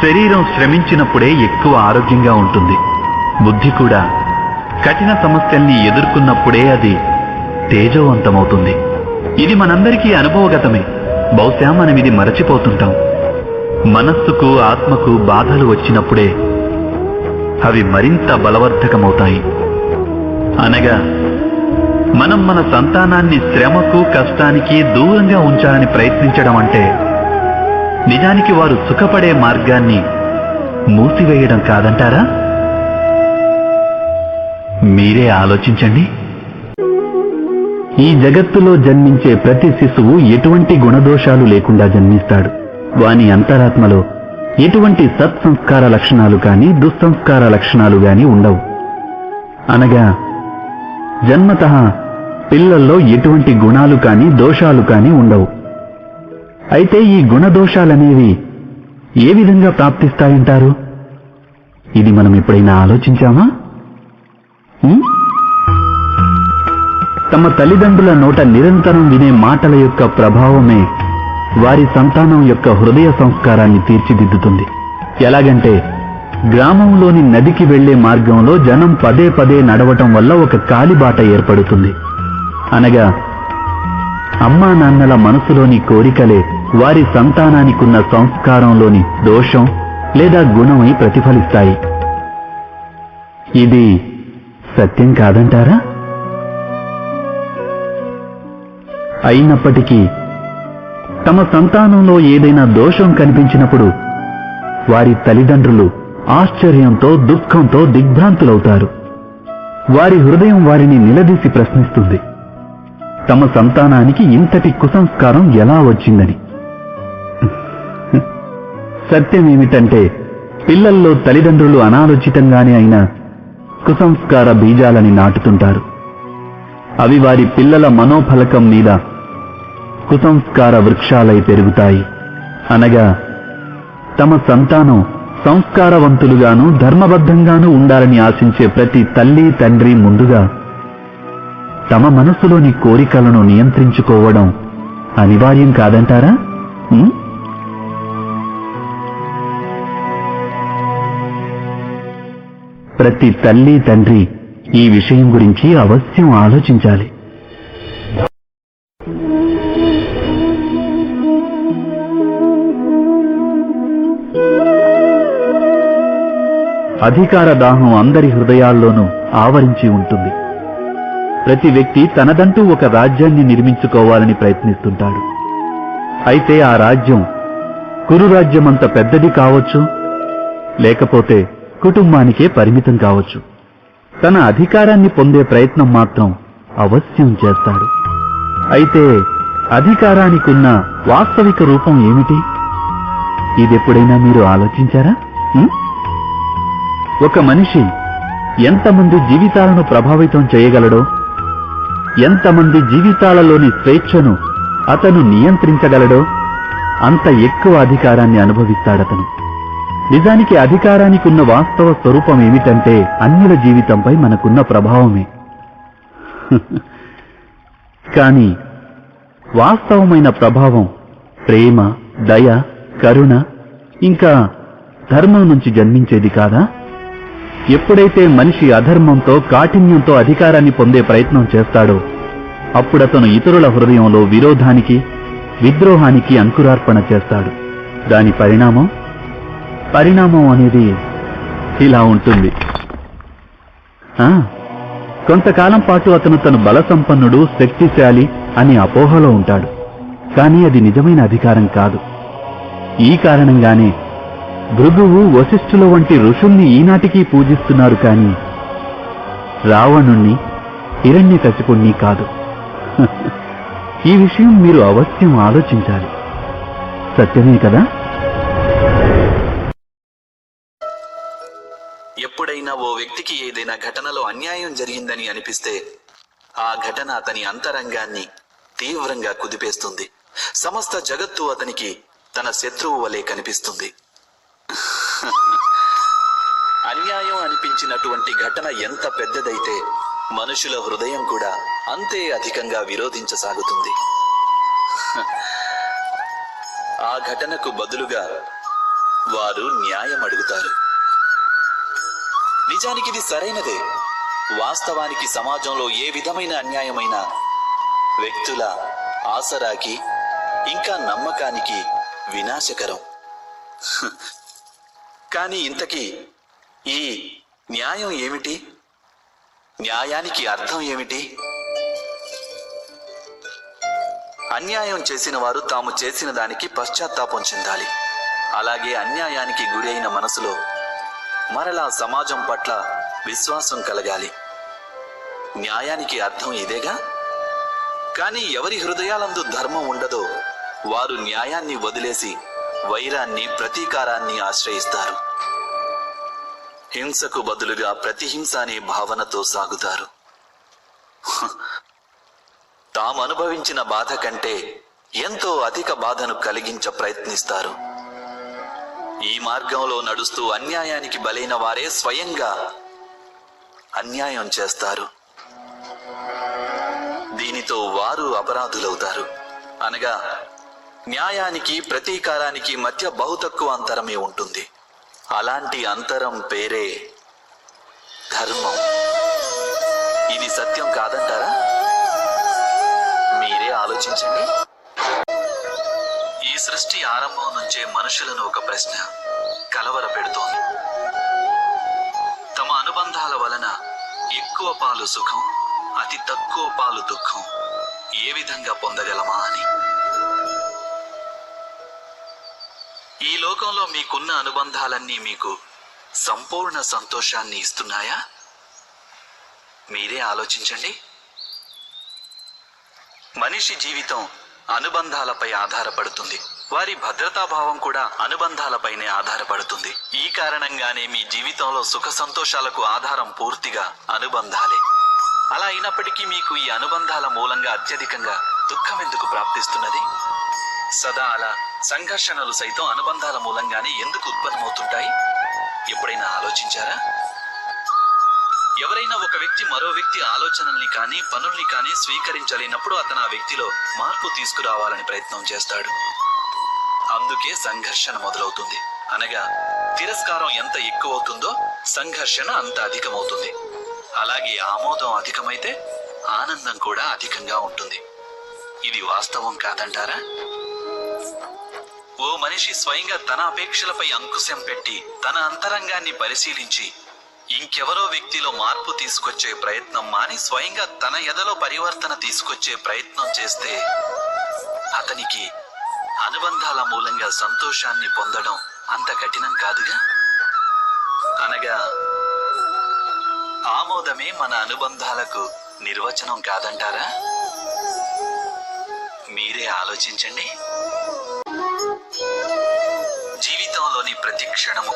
శరీరం శ్రమించినప్పుడే ఎక్కువ ఆరోగ్యంగా ఉంటుంది. బుద్ధి కూడా కఠిన సమస్యల్ని ఎదుర్కొన్నప్పుడే అది తేజోవంతమవుతుంది. ఇది మనందరికీ అనుభవగతమే. బహుశా మనం ఇది మరచిపోతుంటాం. మనస్సుకు, ఆత్మకు బాధలు వచ్చినప్పుడే అవి మరింత బలవర్ధకమవుతాయి. అనగా మనం మన సంతానాన్ని శ్రమకు, కష్టానికి దూరంగా ఉంచాలని ప్రయత్నించడం అంటే నిజానికి వారు సుఖపడే మార్గాన్ని మూసివేయడం కాదంటారా? మీరే ఆలోచించండి. ఈ జగత్తులో జన్మించే ప్రతి శిశువు ఎటువంటి గుణదోషాలు లేకుండా జన్మిస్తాడు. వాని అంతరాత్మలో ఎటువంటి సత్సంస్కార లక్షణాలు కానీ, దుస్సంస్కార లక్షణాలు గాని ఉండవు. అనగా జన్మతః పిల్లల్లో ఎటువంటి గుణాలు కానీ, దోషాలు కానీ ఉండవు. అయితే ఈ గుణదోషాలనేవి ఏ విధంగా ప్రాప్తిస్తాయంటారు? ఇది మనం ఎప్పుడైనా ఆలోచించామా? తమ తల్లిదండ్రుల నోట నిరంతరం వినే మాటల యొక్క ప్రభావమే వారి సంతానం యొక్క హృదయ సంస్కారాన్ని తీర్చిదిద్దుతుంది. ఎలాగంటే గ్రామంలోని నదికి వెళ్లే మార్గంలో జనం పదే పదే నడవటం వల్ల ఒక కాలిబాట ఏర్పడుతుంది. అనగా అమ్మా నాన్నల మనసులోని కోరికలే వారి సంతానానికున్న సంస్కారంలోని దోషం లేదా గుణమై ప్రతిఫలిస్తాయి. ఇది సత్యం కాదంటారా? అయినప్పటికీ తమ సంతానంలో ఏదైనా దోషం కనిపించినప్పుడు వారి తల్లిదండ్రులు ఆశ్చర్యంతో, దుఃఖంతో దిగ్భ్రాంతులవుతారు. వారి హృదయం వారిని నిలదీసి ప్రశ్నిస్తుంది, తమ సంతానానికి ఇంతటి కుసంస్కారం ఎలా వచ్చిందని. సత్యమేమిటంటే పిల్లల్లో తల్లిదండ్రులు అనాలోచితంగానే అయినా కుసంస్కార బీజాలని నాటుతుంటారు. అవి వారి పిల్లల మనోఫలకం మీద కుసంస్కార వృక్షాలై పెరుగుతాయి. అనగా తమ సంతానం సంస్కారవంతులుగాను, ధర్మబద్ధంగాను ఉండాలని ఆశించే ప్రతి తల్లి, తండ్రి ముందుగా తమ మనసులోని కోరికలను నియంత్రించుకోవడం అనివార్యం కాదంటారా? ప్రతి తల్లి, తండ్రి ఈ విషయం గురించి అవశ్యం ఆలోచించాలి. అధికార దాహం అందరి హృదయాల్లోనూ ఆవరించి ఉంటుంది. ప్రతి వ్యక్తి తనదంటూ ఒక రాజ్యాన్ని నిర్మించుకోవాలని ప్రయత్నిస్తుంటాడు. అయితే ఆ రాజ్యం కురురాజ్యమంత పెద్దది కావచ్చు, లేకపోతే కుటుంబానికే పరిమితం కావచ్చు. తన అధికారాన్ని పొందే ప్రయత్నం మాత్రం అవశ్యం చేస్తాడు. అయితే అధికారానికున్న వాస్తవిక రూపం ఏమిటి? ఇదెప్పుడైనా మీరు ఆలోచించారా? ఒక మనిషి ఎంతమంది జీవితాలను ప్రభావితం చేయగలడో, ఎంతమంది జీవితాలలోని స్వేచ్ఛను అతను నియంత్రించగలడో అంత ఎక్కువ అధికారాన్ని అనుభవిస్తాడతను. నిజానికి అధికారానికి ఉన్న వాస్తవ స్వరూపం ఏమిటంటే అన్యుల జీవితంపై మనకున్న ప్రభావమే. కానీ వాస్తవమైన ప్రభావం ప్రేమ, దయ, కరుణ ఇంకా ధర్మం నుంచి జన్మించేది కాదా? ఎప్పుడైతే మనిషి అధర్మంతో, కాఠిన్యంతో అధికారాన్ని పొందే ప్రయత్నం చేస్తాడో అప్పుడతను ఇతరుల హృదయంలో విరోధానికి, విద్రోహానికి అంకురార్పణ చేస్తాడు. దాని పరిణామం అనేది ఇలా ఉంటుంది. కొంతకాలం పాటు అతను తన బలసంపన్నుడు, శక్తిశాలి అని అపోహలో ఉంటాడు. కానీ అది నిజమైన అధికారం కాదు. ఈ కారణంగానే భృగువు, వశిష్ఠుల వంటి ఋషుల్ని ఈనాటికి పూజిస్తున్నారు. కానీ రావణుణ్ణి, హిరణ్యకశిపుణ్ణి కాదు. ఈ విషయం మీరు అవశ్యం ఆలోచించాలి. సత్యమే కదా? ఎప్పుడైనా ఓ వ్యక్తికి ఏదైనా ఘటనలో అన్యాయం జరిగిందని అనిపిస్తే ఆ ఘటన అతని అంతరంగాన్ని తీవ్రంగా కుదిపేస్తుంది. సమస్త జగత్తు అతనికి తన శత్రువు వలె కనిపిస్తుంది. అన్యాయం అనిపించినటువంటి ఘటన ఎంత పెద్దదైతే మనుషుల హృదయం కూడా అంతే అధికంగా విరోధించసాగుతుంది. ఆ ఘటనకు బదులుగా వారు న్యాయం అడుగుతారు. నిజానికి ఇది సరైనదే. వాస్తవానికి సమాజంలో ఏ విధమైన అన్యాయమైన వ్యక్తుల ఆసరాకి ఇంకా నమ్మకానికి వినాశకరం. కానీ ఇంతకీ ఈ న్యాయం ఏమిటి? న్యాయానికి అర్థం ఏమిటి? అన్యాయం చేసిన వారు తాము చేసిన దానికి పశ్చాత్తాపం చెందాలి. అలాగే అన్యాయానికి గురైన మనసులో మరలా సమాజం పట్ల విశ్వాసం కలగాలి. న్యాయానికి అర్థం ఇదేగా. కానీ ఎవరి హృదయాలందు ధర్మం ఉండదో వారు న్యాయాన్ని వదిలేసి వైరాన్ని, ప్రతీకారాన్ని ఆశ్రయిస్తారు. హింసకు బదులుగా ప్రతిహింస అనే భావనతో సాగుతారు. తాము అనుభవించిన బాధ కంటే ఎంతో అధిక బాధను కలిగించ ప్రయత్నిస్తారు. ఈ మార్గంలో నడుస్తూ అన్యాయానికి బలైన వారే స్వయంగా అన్యాయం చేస్తారు. దీనితో వారు అపరాధులవుతారు. అనగా న్యాయానికి, ప్రతీకారానికి మధ్య బహు తక్కువ అంతరమే ఉంటుంది. అలాంటి అంతరం పేరే ధర్మం. ఇది సత్యం కాదంటారా? మీరే ఆలోచించండి. ఈ సృష్టి ఆరంభం నుంచే మనుషులను ఒక ప్రశ్న కలవర పెడుతోంది. తమ అనుబంధాల వలన ఎక్కువ పాలు సుఖం, అతి తక్కువ పాలు దుఃఖం ఏ విధంగా పొందగలమా అని. ఈ లోకంలో మీకున్న అనుబంధాలన్నీ మీకు సంపూర్ణ సంతోషాన్ని ఇస్తున్నాయా? మీరే ఆలోచించండి. మనిషి జీవితం అనుబంధాలపై ఆధారపడుతుంది. వారి భద్రతాభావం కూడా అనుబంధాలపైనే ఆధారపడుతుంది. ఈ కారణంగానే మీ జీవితంలో సుఖ సంతోషాలకు ఆధారం పూర్తిగా అనుబంధాలే. అలా అయినప్పటికీ మీకు ఈ అనుబంధాల మూలంగా అత్యధికంగా దుఃఖం ఎందుకు ప్రాప్తిస్తున్నది? సదా అలా సంఘర్షణలు సైతం అనుబంధాల మూలంగానే ఎందుకు ఉత్పన్నమవుతుంటాయి? ఎప్పుడైనా ఆలోచించారా? ఎవరైనా ఒక వ్యక్తి మరో వ్యక్తి ఆలోచనల్ని కానీ పనుల్ని కానీ స్వీకరించలేనప్పుడు అతను ఆ వ్యక్తిలో మార్పు తీసుకురావాలని ప్రయత్నం చేస్తాడు. అందుకే సంఘర్షణ మొదలవుతుంది. అనగా తిరస్కారం ఎంత ఎక్కువ అవుతుందో సంఘర్షణ అంత అధికమవుతుంది. అలాగే ఆమోదం అధికమైతే ఆనందం కూడా అధికంగా ఉంటుంది. ఇది వాస్తవం కాదంటారా? ఓ మనిషి స్వయంగా తన అపేక్షలపై అంకుశం పెట్టి తన అంతరంగాన్ని పరిశీలించి ఇంకెవరో వ్యక్తిలో మార్పు తీసుకొచ్చే ప్రయత్నం మాని స్వయంగా తన ఎదలో పరివర్తన తీసుకొచ్చే ప్రయత్నం చేస్తే అతనికి అనుబంధాల మూలంగా సంతోషాన్ని పొందడం అంత కఠినం కాదుగా. అనగా ఆమోదమే మన అనుబంధాలకు నిర్వచనం కాదంటారా? మీరే ఆలోచించండి. జీవితంలోని ప్రతి క్షణము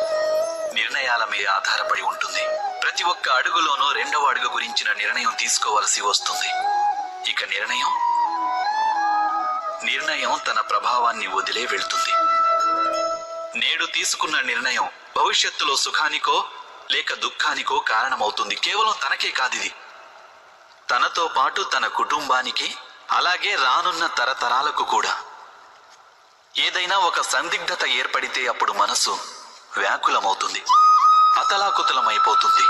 నిర్ణయాల మీద ఆధారపడి ఉంటుంది. ప్రతి ఒక్క అడుగులోనూ రెండవ అడుగు గురించిన నిర్ణయం తీసుకోవలసి వస్తుంది. ఇక నిర్ణయం తన ప్రభావాన్ని వదిలే వెళ్తుంది. నేడు తీసుకున్న నిర్ణయం భవిష్యత్తులో సుఖానికో లేక దుఃఖానికో కారణమవుతుంది. కేవలం తనకే కాదిది, తనతో పాటు తన కుటుంబానికి అలాగే రానున్న తరతరాలకు కూడా. ఏదైనా ఒక సందిగ్ధత ఏర్పడితే అప్పుడు మనసు వ్యాకులమవుతుంది, అతలాకుతలమైపోతుంది.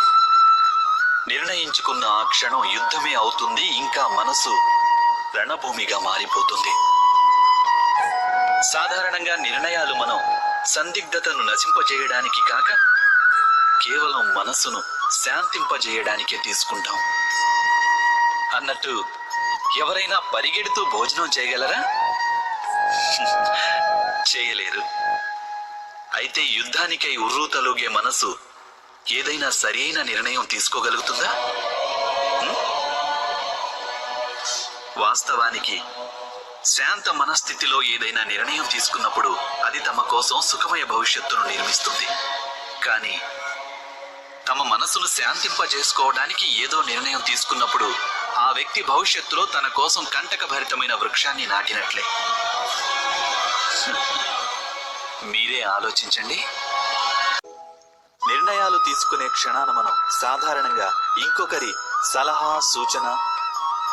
నిర్ణయించుకున్న ఆ క్షణం యుద్ధమే అవుతుంది, ఇంకా మనసు రణభూమిగా మారిపోతుంది. సాధారణంగా నిర్ణయాలు మనం సందిగ్ధతను నశింపజేయడానికి కాక కేవలం మనసును శాంతింపజేయడానికే తీసుకుంటాం. అన్నట్టు ఎవరైనా పరిగెడుతూ భోజనం చేయగలరా? చేయలేరు. అయితే యుద్ధానికై ఉర్రూతలూగే మనసు ఏదైనా సరైన నిర్ణయం తీసుకోగలుగుతుందా? వాస్తవానికి శాంత మనస్థితిలో ఏదైనా నిర్ణయం తీసుకున్నప్పుడు అది తమ కోసం సుఖమయ భవిష్యత్తును నిర్మిస్తుంది. కానీ తమ మనసును శాంతింపజేసుకోవడానికి ఏదో నిర్ణయం తీసుకున్నప్పుడు ఆ వ్యక్తి భవిష్యత్తులో తన కోసం కంటకభరితమైన వృక్షాన్ని నాటినట్లే. మీరే ఆలోచించండి. నిర్ణయాలు తీసుకునే క్షణాన మనం సాధారణంగా ఇంకొకరి సలహా, సూచన,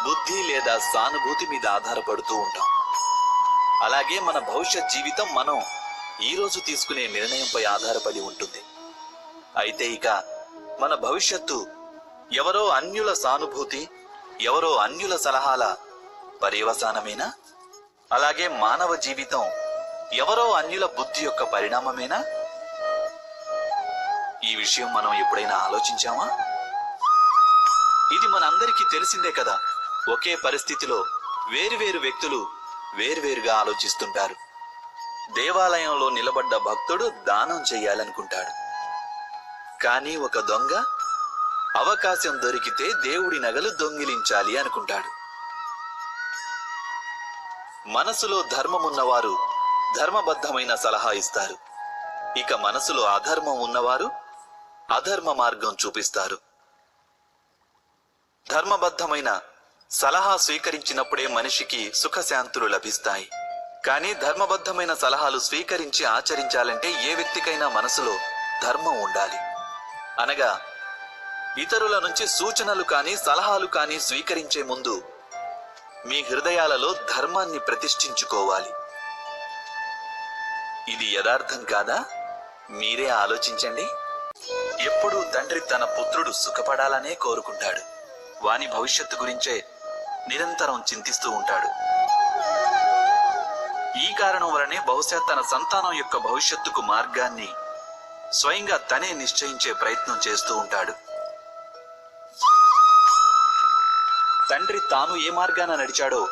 బుద్ధి లేదా సానుభూతి మీద ఆధారపడుతూ ఉంటాం. అలాగే మన భవిష్యత్ జీవితం మనం ఈరోజు తీసుకునే నిర్ణయంపై ఆధారపడి ఉంటుంది. అయితే ఇక మన భవిష్యత్తు ఎవరో అన్యుల సానుభూతి, ఎవరో అన్యుల సలహాల పర్యవసానమేనా? అలాగే మానవ జీవితం ఎవరో అన్యుల బుద్ధి యొక్క పరిణామమేనా? ఈ విషయం మనం ఎప్పుడైనా ఆలోచించామా? ఇది మనందరికీ తెలిసిందే కదా. ఒకే పరిస్థితిలో వేరువేరు వ్యక్తులు వేరువేరుగా ఆలోచిస్తుంటారు. దేవాలయంలో నిలబడ్డ భక్తుడు దానం చెయ్యాలనుకుంటాడు, కానీ ఒక దొంగ అవకాశం దొరికితే దేవుడి నగలు దొంగిలించాలి అనుకుంటాడు. మనసులో ధర్మమున్నవారు ధర్మబద్ధమైన సలహా ఇస్తారు. ఇక మనసులో అధర్మం ఉన్నవారు అధర్మ మార్గం చూపిస్తారు. ధర్మబద్ధమైన సలహా స్వీకరించినప్పుడే మనిషికి సుఖశాంతులు లభిస్తాయి. కానీ ధర్మబద్ధమైన సలహాలు స్వీకరించి ఆచరించాలంటే ఏ వ్యక్తికైనా మనసులో ధర్మం ఉండాలి. అనగా ఇతరుల నుంచి సూచనలు కానీ సలహాలు కానీ స్వీకరించే ముందు మీ హృదయాలలో ధర్మాన్ని ప్రతిష్ఠించుకోవాలి. ఇది యథార్థం కాదా? మీరే ఆలోచించండి. ఎప్పుడూ తండ్రి తన పుత్రుడు సుఖపడాలనే కోరుకుంటాడు. వాని భవిష్యత్తు గురించే నిరంతరం చింతిస్తూ ఉంటాడు. ఈ కారణం వలనే బహుశా తన సంతానం యొక్క భవిష్యత్తుకు మార్గాన్ని స్వయంగా తనే నిశ్చయించే ప్రయత్నం చేస్తూ ఉంటాడు. తండ్రి తాను ఏ మార్గాన నడిచాడో,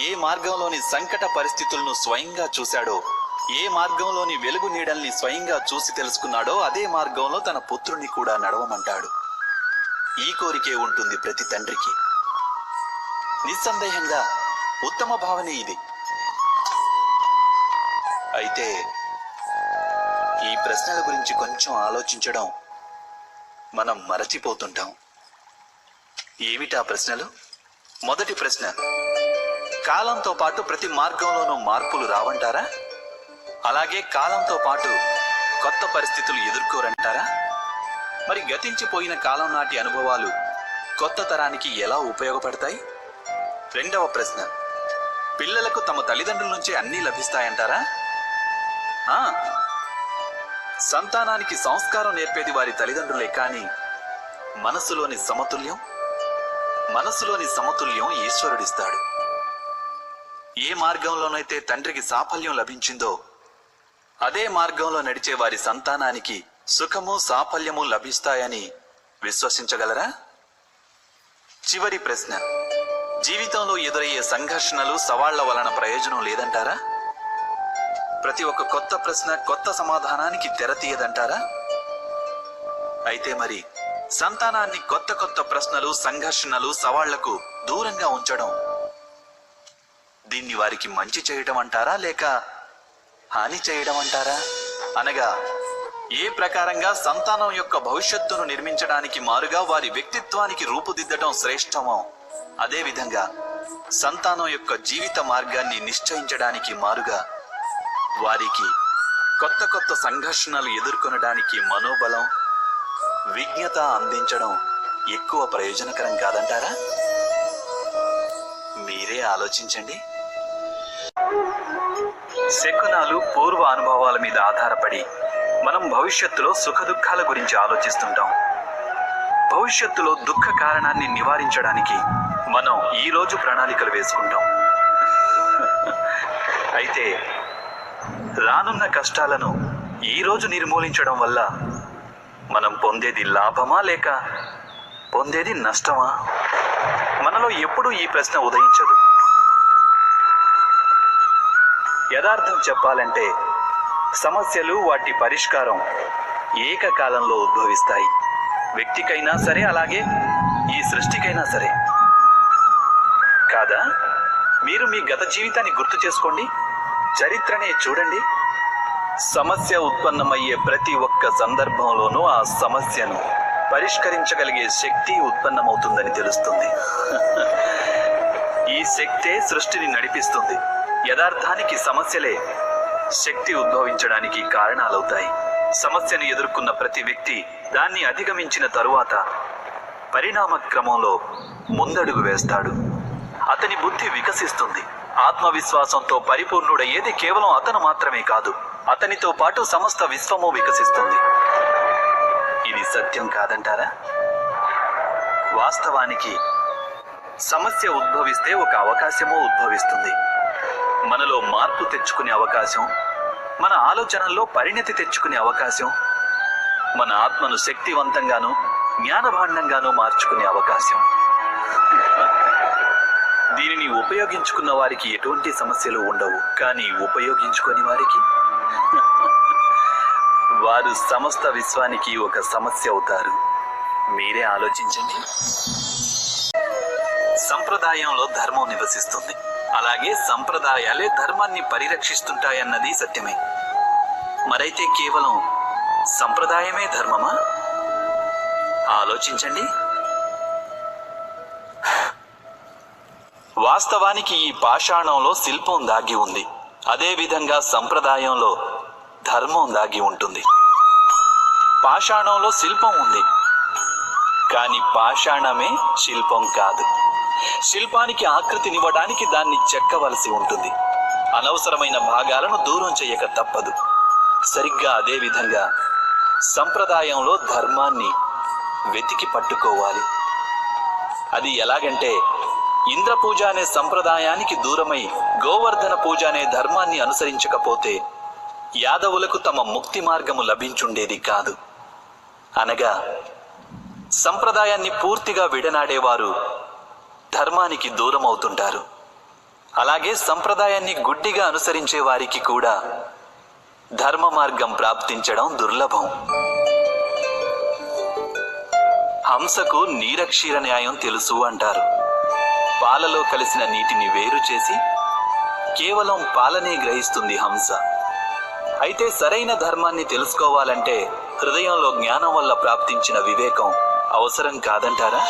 ఏ మార్గంలోని సంకట పరిస్థితులను స్వయంగా చూశాడో, ఏ మార్గంలోని వెలుగు నీడల్ని స్వయంగా చూసి తెలుసుకున్నాడో అదే మార్గంలో తన పుత్రుని కూడా నడవమంటాడు. ఈ కోరికే ఉంటుంది ప్రతి తండ్రికి. నిస్సందేహంగా ఉత్తమ భావనే ఇది. అయితే ఈ ప్రశ్నల గురించి కొంచెం ఆలోచించడం మనం మరచిపోతుంటాం. ఏమిటా ప్రశ్నలు? మొదటి ప్రశ్న, కాలంతో పాటు ప్రతి మార్గంలోనూ మార్పులు రావంటారా? అలాగే కాలంతో పాటు కొత్త పరిస్థితులు ఎదుర్కోరంటారా? మరి గతించిపోయిన కాలం నాటి అనుభవాలు కొత్త తరానికి ఎలా ఉపయోగపడతాయి? రెండవ ప్రశ్న, పిల్లలకు తమ తల్లిదండ్రుల నుంచే అన్నీ లభిస్తాయంటారా? సంతానానికి సంస్కారం నేర్పేది వారి తల్లిదండ్రులే, కానీ మనసులోని సమతుల్యం ఈశ్వరుడిస్తాడు. ఏ మార్గంలోనైతే తండ్రికి సాఫల్యం లభించిందో అదే మార్గంలో నడిచే వారి సంతానానికి సుఖము సాఫల్యము లభిస్తాయని విశ్వసించగలరా? చివరి ప్రశ్న, జీవితంలో ఎదురయ్యే సంఘర్షణలు సవాళ్ల వలన ప్రయోజనం లేదంటారా? ప్రతి ఒక్క కొత్త ప్రశ్న కొత్త సమాధానానికి తెరతీయదంటారా? అయితే మరి సంతానాన్ని కొత్త కొత్త ప్రశ్నలు, సంఘర్షణలు, సవాళ్లకు దూరంగా ఉంచడం, దీన్ని వారికి మంచి చేయడం అంటారా లేక హాని చేయడం అంటారా? అనగా ఏ ప్రకారంగా సంతానం యొక్క భవిష్యత్తును నిర్మించడానికి మారుగా వారి వ్యక్తిత్వానికి రూపుదిద్దడం శ్రేష్టమో, అదే విధంగా సంతానం యొక్క జీవిత మార్గాన్ని నిశ్చయించడానికి మారుగా వారికి కొత్త కొత్త సంఘర్షణలు ఎదుర్కొనడానికి మనోబలం, విజ్ఞత అందించడం ఎక్కువ ప్రయోజనకరం కాదంటారా? మీరే ఆలోచించండి. శకునాలు పూర్వ అనుభవాల మీద ఆధారపడి మనం భవిష్యత్తులో సుఖదుఖాల గురించి ఆలోచిస్తుంటాం. భవిష్యత్తులో దుఃఖ కారణాన్ని నివారించడానికి మనం ఈ రోజు ప్రణాళికలు వేసుకుంటాం. అయితే రానున్న కష్టాలను ఈ రోజు నిర్మూలించడం వల్ల మనం పొందేది లాభమా లేక పొందేది నష్టమా? మనలో ఎప్పుడూ ఈ ప్రశ్న ఉదయించదు. యథార్థం చెప్పాలంటే సమస్యలు వాటి పరిష్కారం ఏకకాలంలో ఉద్భవిస్తాయి. వ్యక్తికైనా సరే, అలాగే ఈ సృష్టికైనా సరే. కాదా? మీరు మీ గత జీవితాన్ని గుర్తు చేసుకోండి, చరిత్రనే చూడండి. సమస్య ఉత్పన్నమయ్యే ప్రతి ఒక్క సందర్భంలోనూ ఆ సమస్యను పరిష్కరించగలిగే శక్తి ఉత్పన్నమవుతుందని తెలుస్తుంది. ఈ శక్తే సృష్టిని నడిపిస్తుంది. యథార్థానికి సమస్యలే శక్తి ఉద్భవించడానికి కారణాలవుతాయి. సమస్యను ఎదుర్కొన్న ప్రతి వ్యక్తి దాన్ని అధిగమించిన తరువాత పరిణామ క్రమంలో ముందడుగు వేస్తాడు. అతని బుద్ధి వికసిస్తుంది. ఆత్మవిశ్వాసంతో పరిపూర్ణుడయ్యేది కేవలం అతను మాత్రమే కాదు, అతనితో పాటు సమస్త విశ్వము వికసిస్తుంది. ఇది సత్యం కాదంటారా? వాస్తవానికి సమస్య ఉద్భవిస్తే ఒక అవకాశమూ ఉద్భవిస్తుంది. మనలో మార్పు తెచ్చుకునే అవకాశం, మన ఆలోచనల్లో పరిణతి తెచ్చుకునే అవకాశం, మన ఆత్మను శక్తివంతంగాను జ్ఞానభాండంగాను మార్చుకునే అవకాశం. దీనిని ఉపయోగించుకున్న వారికి ఎటువంటి సమస్యలు ఉండవు. కానీ ఉపయోగించుకొని వారికి వారు సమస్త విశ్వానికి ఒక సమస్య అవుతారు. మీరే ఆలోచించండి. సంప్రదాయంలో ధర్మం నివసిస్తుంది. అలాగే సంప్రదాయాలే ధర్మాన్ని పరిరక్షిస్తుంటాయన్నది సత్యమే. మరైతే కేవలం సంప్రదాయమే ధర్మమా? ఆలోచించండి. వాస్తవానికి ఈ పాషాణంలో శిల్పం దాగి ఉంది. అదే విధంగా సంప్రదాయంలో ధర్మం దాగి ఉంటుంది. పాషాణంలో శిల్పం ఉంది, కానీ పాషాణమే శిల్పం కాదు. శిల్పానికి ఆకృతినివ్వడానికి దాన్ని చెక్కవలసి ఉంటుంది. అనవసరమైన భాగాలను దూరం చేయక తప్పదు. సరిగ్గా అదే విధంగా సంప్రదాయంలో ధర్మాన్ని వెతికి పట్టుకోవాలి. అది ఎలాగంటే, ఇంద్ర పూజ అనే సంప్రదాయానికి దూరమై గోవర్ధన పూజ అనే ధర్మాన్ని అనుసరించకపోతే యాదవులకు తమ ముక్తి మార్గము లభించుండేది కాదు. అనగా సంప్రదాయాన్ని పూర్తిగా విడనాడేవారు ధర్మానికి దూరం అవుతుంటారు. అలాగే సంప్రదాయాన్ని గుడ్డిగా అనుసరించే వారికి కూడా ధర్మ మార్గం ప్రాప్తించడం దుర్లభం. హంసకు నీరక్షీర న్యాయం తెలుసు అంటారు. పాలలో కలిసిన నీటిని వేరు చేసి కేవలం పాలనే గ్రహిస్తుంది హంస. అయితే సరైన ధర్మాన్ని తెలుసుకోవాలంటే హృదయంలో జ్ఞానం వల్ల ప్రాప్తించిన వివేకం అవసరం కాదంటారా?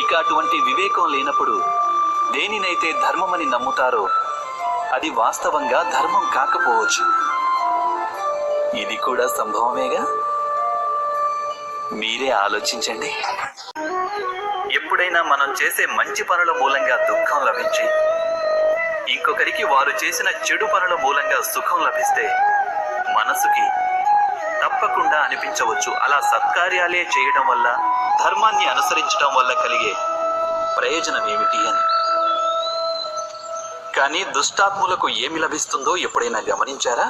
ఇక అటువంటి వివేకం లేనప్పుడు దేనినైతే ధర్మమని నమ్ముతారో అది వాస్తవంగా ధర్మం కాకపోవచ్చు. ఇది కూడా సంభవమేగా. మీరే ఆలోచించండి. ఎప్పుడైనా మనం చేసే మంచి పనుల మూలంగా దుఃఖం లభించి ఇంకొకరికి వారు చేసిన చెడు పనుల మూలంగా సుఖం లభిస్తే మనసుకి తప్పకుండా అనిపించవచ్చు, అలా సత్కార్యాలే చేయడం వల్ల, ధర్మాన్ని అనుసరించడం వల్ల కలిగే ప్రయోజనం ఏమిటి అని. కానీ దుష్టాత్ములకు ఏమి లభిస్తుందో ఎప్పుడైనా గమనించారా?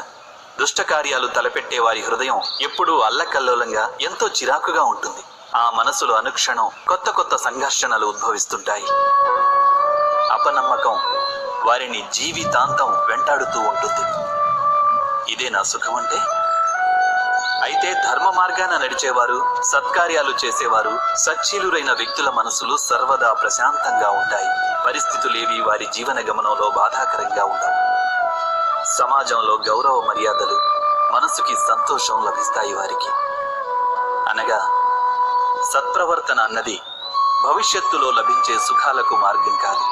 దుష్ట కార్యాలు తలపెట్టే వారి హృదయం ఎప్పుడూ అల్లకల్లోలంగా, ఎంతో చిరాకుగా ఉంటుంది. ఆ మనసులో అనుక్షణం కొత్త కొత్త సంఘర్షణలు ఉద్భవిస్తుంటాయి. అపనమ్మకం వారిని జీవితాంతం వెంటాడుతూ ఉంటుంది. ఇదే నా సుఖం అంటే? అయితే ధర్మ మార్గాన నడిచేవారు, సత్కార్యాలు చేసేవారు, సచ్చీలురైన వ్యక్తుల మనసులు సర్వదా ప్రశాంతంగా ఉంటాయి. పరిస్థితులేవి వారి జీవన గమనంలో బాధాకరంగా ఉండవు. సమాజంలో గౌరవ మర్యాదలు, మనసుకి సంతోషం లభిస్తాయి వారికి. అనగా సత్ప్రవర్తన అన్నది భవిష్యత్తులో లభించే సుఖాలకు మార్గం కాదు.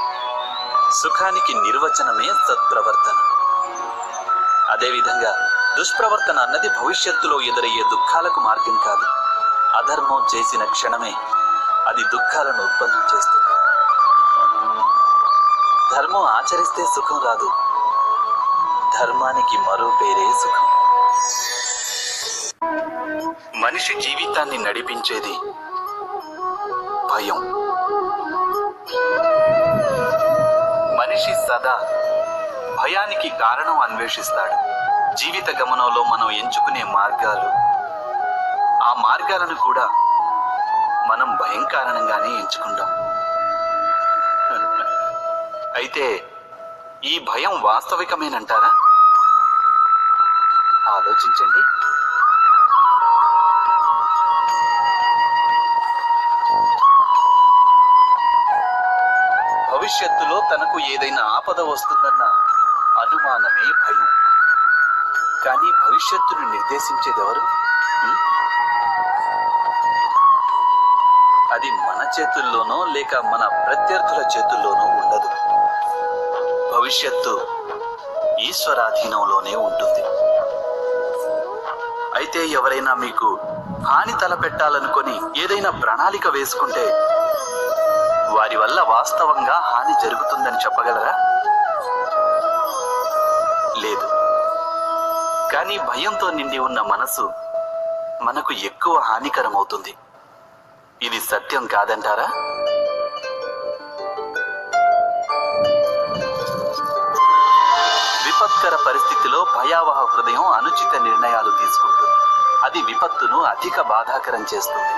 సుఖానికి నిర్వచనమే సత్ప్రవర్తన. అదేవిధంగా దుష్ప్రవర్తన అన్నది భవిష్యత్తులో ఎదురయ్యే దుఃఖాలకు మార్గం కాదు. అధర్మం చేసిన క్షణమే అది దుఃఖాలను ఉత్పన్నం చేస్తుంది. ధర్మం ఆచరిస్తే సుఖం రాదు, ధర్మానికి మరో పేరే సుఖం. మనిషి జీవితాన్ని నడిపించేది భయం. మనిషి సదా భయానికి కారణం అన్వేషిస్తాడు. జీవిత గమనంలో మనం ఎంచుకునే మార్గాలు, ఆ మార్గాలను కూడా మనం భయం కారణంగానే ఎంచుకుంటాం. అయితే ఈ భయం వాస్తవికమేనంటారా? ఆలోచించండి. భవిష్యత్తులో తనకు ఏదైనా ఆపద వస్తుందన్న అనుమానమే భయం. కానీ భవిష్యత్తును నిర్దేశించేదెవరు? అది మన చేతుల్లోనో లేక మన ప్రత్యర్థుల చేతుల్లోనో ఉండదు. భవిష్యత్తు ఈశ్వరాధీనంలోనే ఉంటుంది. అయితే ఎవరైనా మీకు హాని తలపెట్టాలనుకొని ఏదైనా ప్రణాళిక వేసుకుంటే వారి వల్ల వాస్తవంగా హాని జరుగుతుందని చెప్పగలరా? లేదు. కానీ భయంతో నిండి ఉన్న మనసు మనకు ఎక్కువ హానికరమవుతుంది. ఇది సత్యం కాదంటారా? విపత్కర పరిస్థితిలో భయావహ హృదయం అనుచిత నిర్ణయాలు తీసుకుంటుంది. అది విపత్తును అధిక బాధాకరం చేస్తుంది.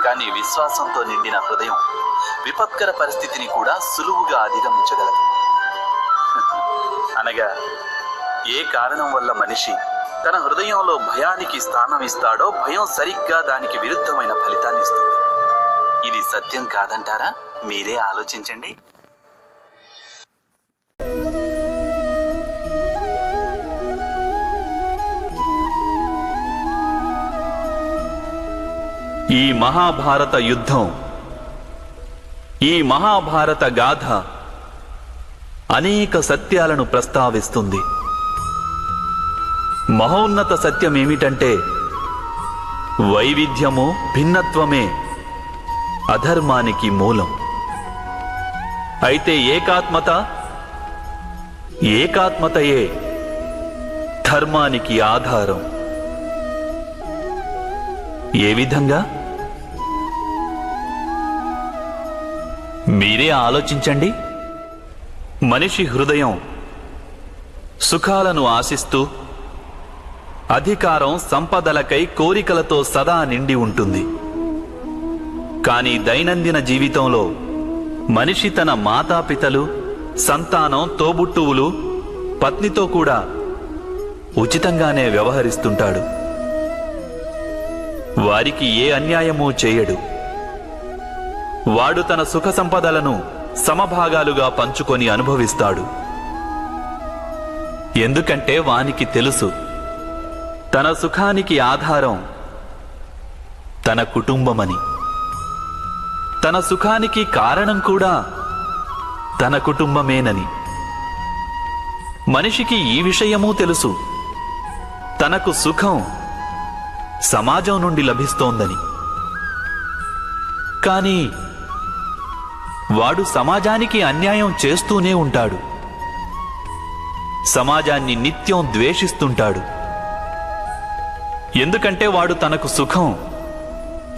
కానీ విశ్వాసంతో నిండిన హృదయం విపత్కర పరిస్థితిని కూడా సులువుగా అధిగమించగలదు. అనగా ఏ కారణం వల్ల మనిషి తన హృదయంలో భయానికి స్థానం ఇస్తాడో భయం సరిగ్గా దానికి విరుద్ధమైన ఫలితాన్ని ఇస్తుంది. ఇది సత్యం కాదంటారా? మీరే ఆలోచించండి. ఈ మహాభారత యుద్ధం, ఈ మహాభారత గాథ అనేక సత్యాలను ప్రస్తావిస్తుంది. మహోన్నత సత్యం ఏమిటంటే వైవిధ్యము, భిన్నత్వమే అధర్మానికి మూలం. అయితే ఏకాత్మతయే ధర్మానికి ఆధారం. ఏ విధంగా? మీరే ఆలోచించండి. మనిషి హృదయం సుఖాలను ఆశిస్తూ అధికారం, సంపదలకై కోరికలతో సదా నిండి ఉంటుంది. కానీ దైనందిన జీవితంలో మనిషి తన మాతాపితలు, సంతానం, తోబుట్టువులు, పత్నితో కూడా ఉచితంగానే వ్యవహరిస్తుంటాడు. వారికి ఏ అన్యాయమూ చేయడు. వాడు తన సుఖ సంపదలను సమభాగాలుగా పంచుకొని అనుభవిస్తాడు. ఎందుకంటే వానికి తెలుసు, తన సుఖానికి ఆధారం తన కుటుంబమని. తన సుఖానికి కారణం కూడా తన కుటుంబమేనని. మనిషికి ఈ విషయమూ తెలుసు, తనకు సుఖం సమాజం నుండి లభిస్తోందని. కానీ వాడు సమాజానికి అన్యాయం చేస్తూనే ఉంటాడు. సమాజాన్ని నిత్యం ద్వేషిస్తుంటాడు. ఎందుకంటే వాడు తనకు సుఖం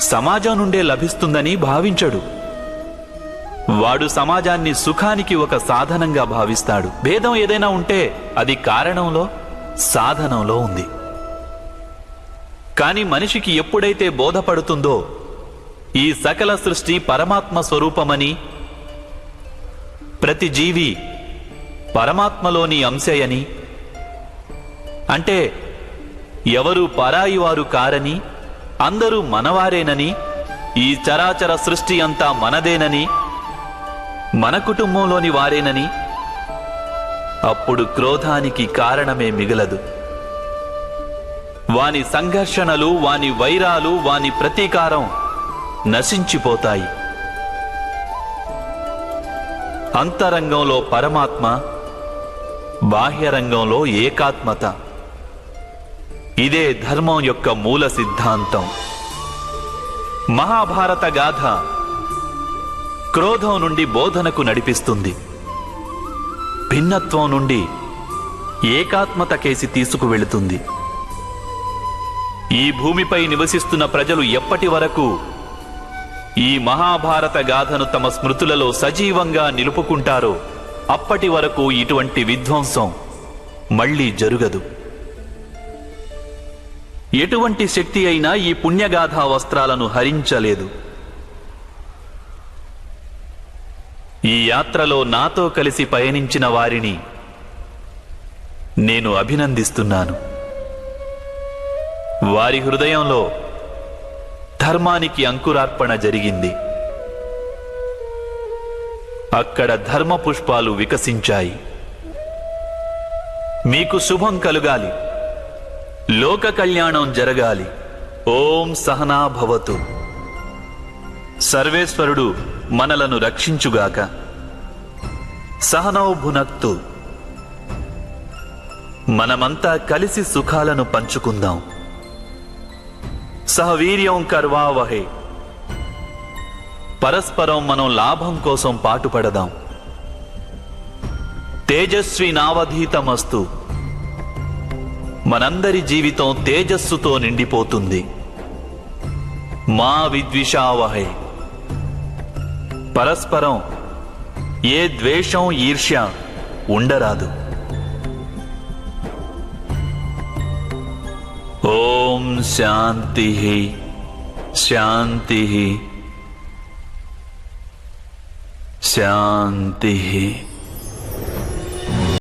సమాజం నుండే లభిస్తుందని భావించడు. వాడు సమాజాన్ని సుఖానికి ఒక సాధనంగా భావిస్తాడు. భేదం ఏదైనా ఉంటే అది కారణంలో, సాధనంలో ఉంది. కానీ మనిషికి ఎప్పుడైతే బోధపడుతుందో ఈ సకల సృష్టి పరమాత్మ స్వరూపమని, ప్రతి జీవి పరమాత్మలోని అంశయని, అంటే ఎవరు పరాయి వారు కారని, అందరూ మనవారేనని, ఈ చరాచర సృష్టి అంతా మనదేనని, మన కుటుంబంలోని వారేనని, అప్పుడు క్రోధానికి కారణమే మిగలదు. వాని సంఘర్షణలు, వాని వైరాలు, వాని ప్రతీకారం నశించిపోతాయి. అంతరంగంలో పరమాత్మ, బాహ్యరంగంలో ఏకాత్మత. ఇదే ధర్మం యొక్క మూల సిద్ధాంతం. మహాభారత గాథ క్రోధం నుండి బోధనకు నడిపిస్తుంది. భిన్నత్వం నుండి ఏకాత్మత కేసి తీసుకువెళుతుంది. ఈ భూమిపై నివసిస్తున్న ప్రజలు ఎప్పటి వరకు ఈ మహాభారత గాథను తమ స్మృతులలో సజీవంగా నిలుపుకుంటారో అప్పటి వరకు ఇటువంటి విధ్వంసం మళ్లీ జరుగదు. ఎటువంటి శక్తి అయినా ఈ పుణ్యగాథా వస్త్రాలను హరించలేదు. ఈ యాత్రలో నాతో కలిసి పయనించిన వారిని నేను అభినందిస్తున్నాను. వారి హృదయంలో ధర్మానికి అంకురార్పణ జరిగింది. అక్కడ ధర్మ పుష్పాలు వికసించాయి. మీకు శుభం కలుగాలి, లోక కళ్యాణం జరగాలి. ఓం సహనా భవతు. సర్వేశ్వరుడు మనలను రక్షించుగాక. సహనౌ భునక్తు. మనమంతా కలిసి సుఖాలను పంచుకుందాం. సహవీర్యం కర్వావహే. పరస్పరం మనం లాభం కోసం పాటుపడదాం. తేజస్వి నావధీతమస్తు. మనందరి జీవితం తేజస్సుతో నిండిపోతుంది. మా విద్విషావహే. పరస్పరం ఏ ద్వేషం ఈర్ష్య ఉండరాదు. ఓం శాంతి శాంతి శాంతి.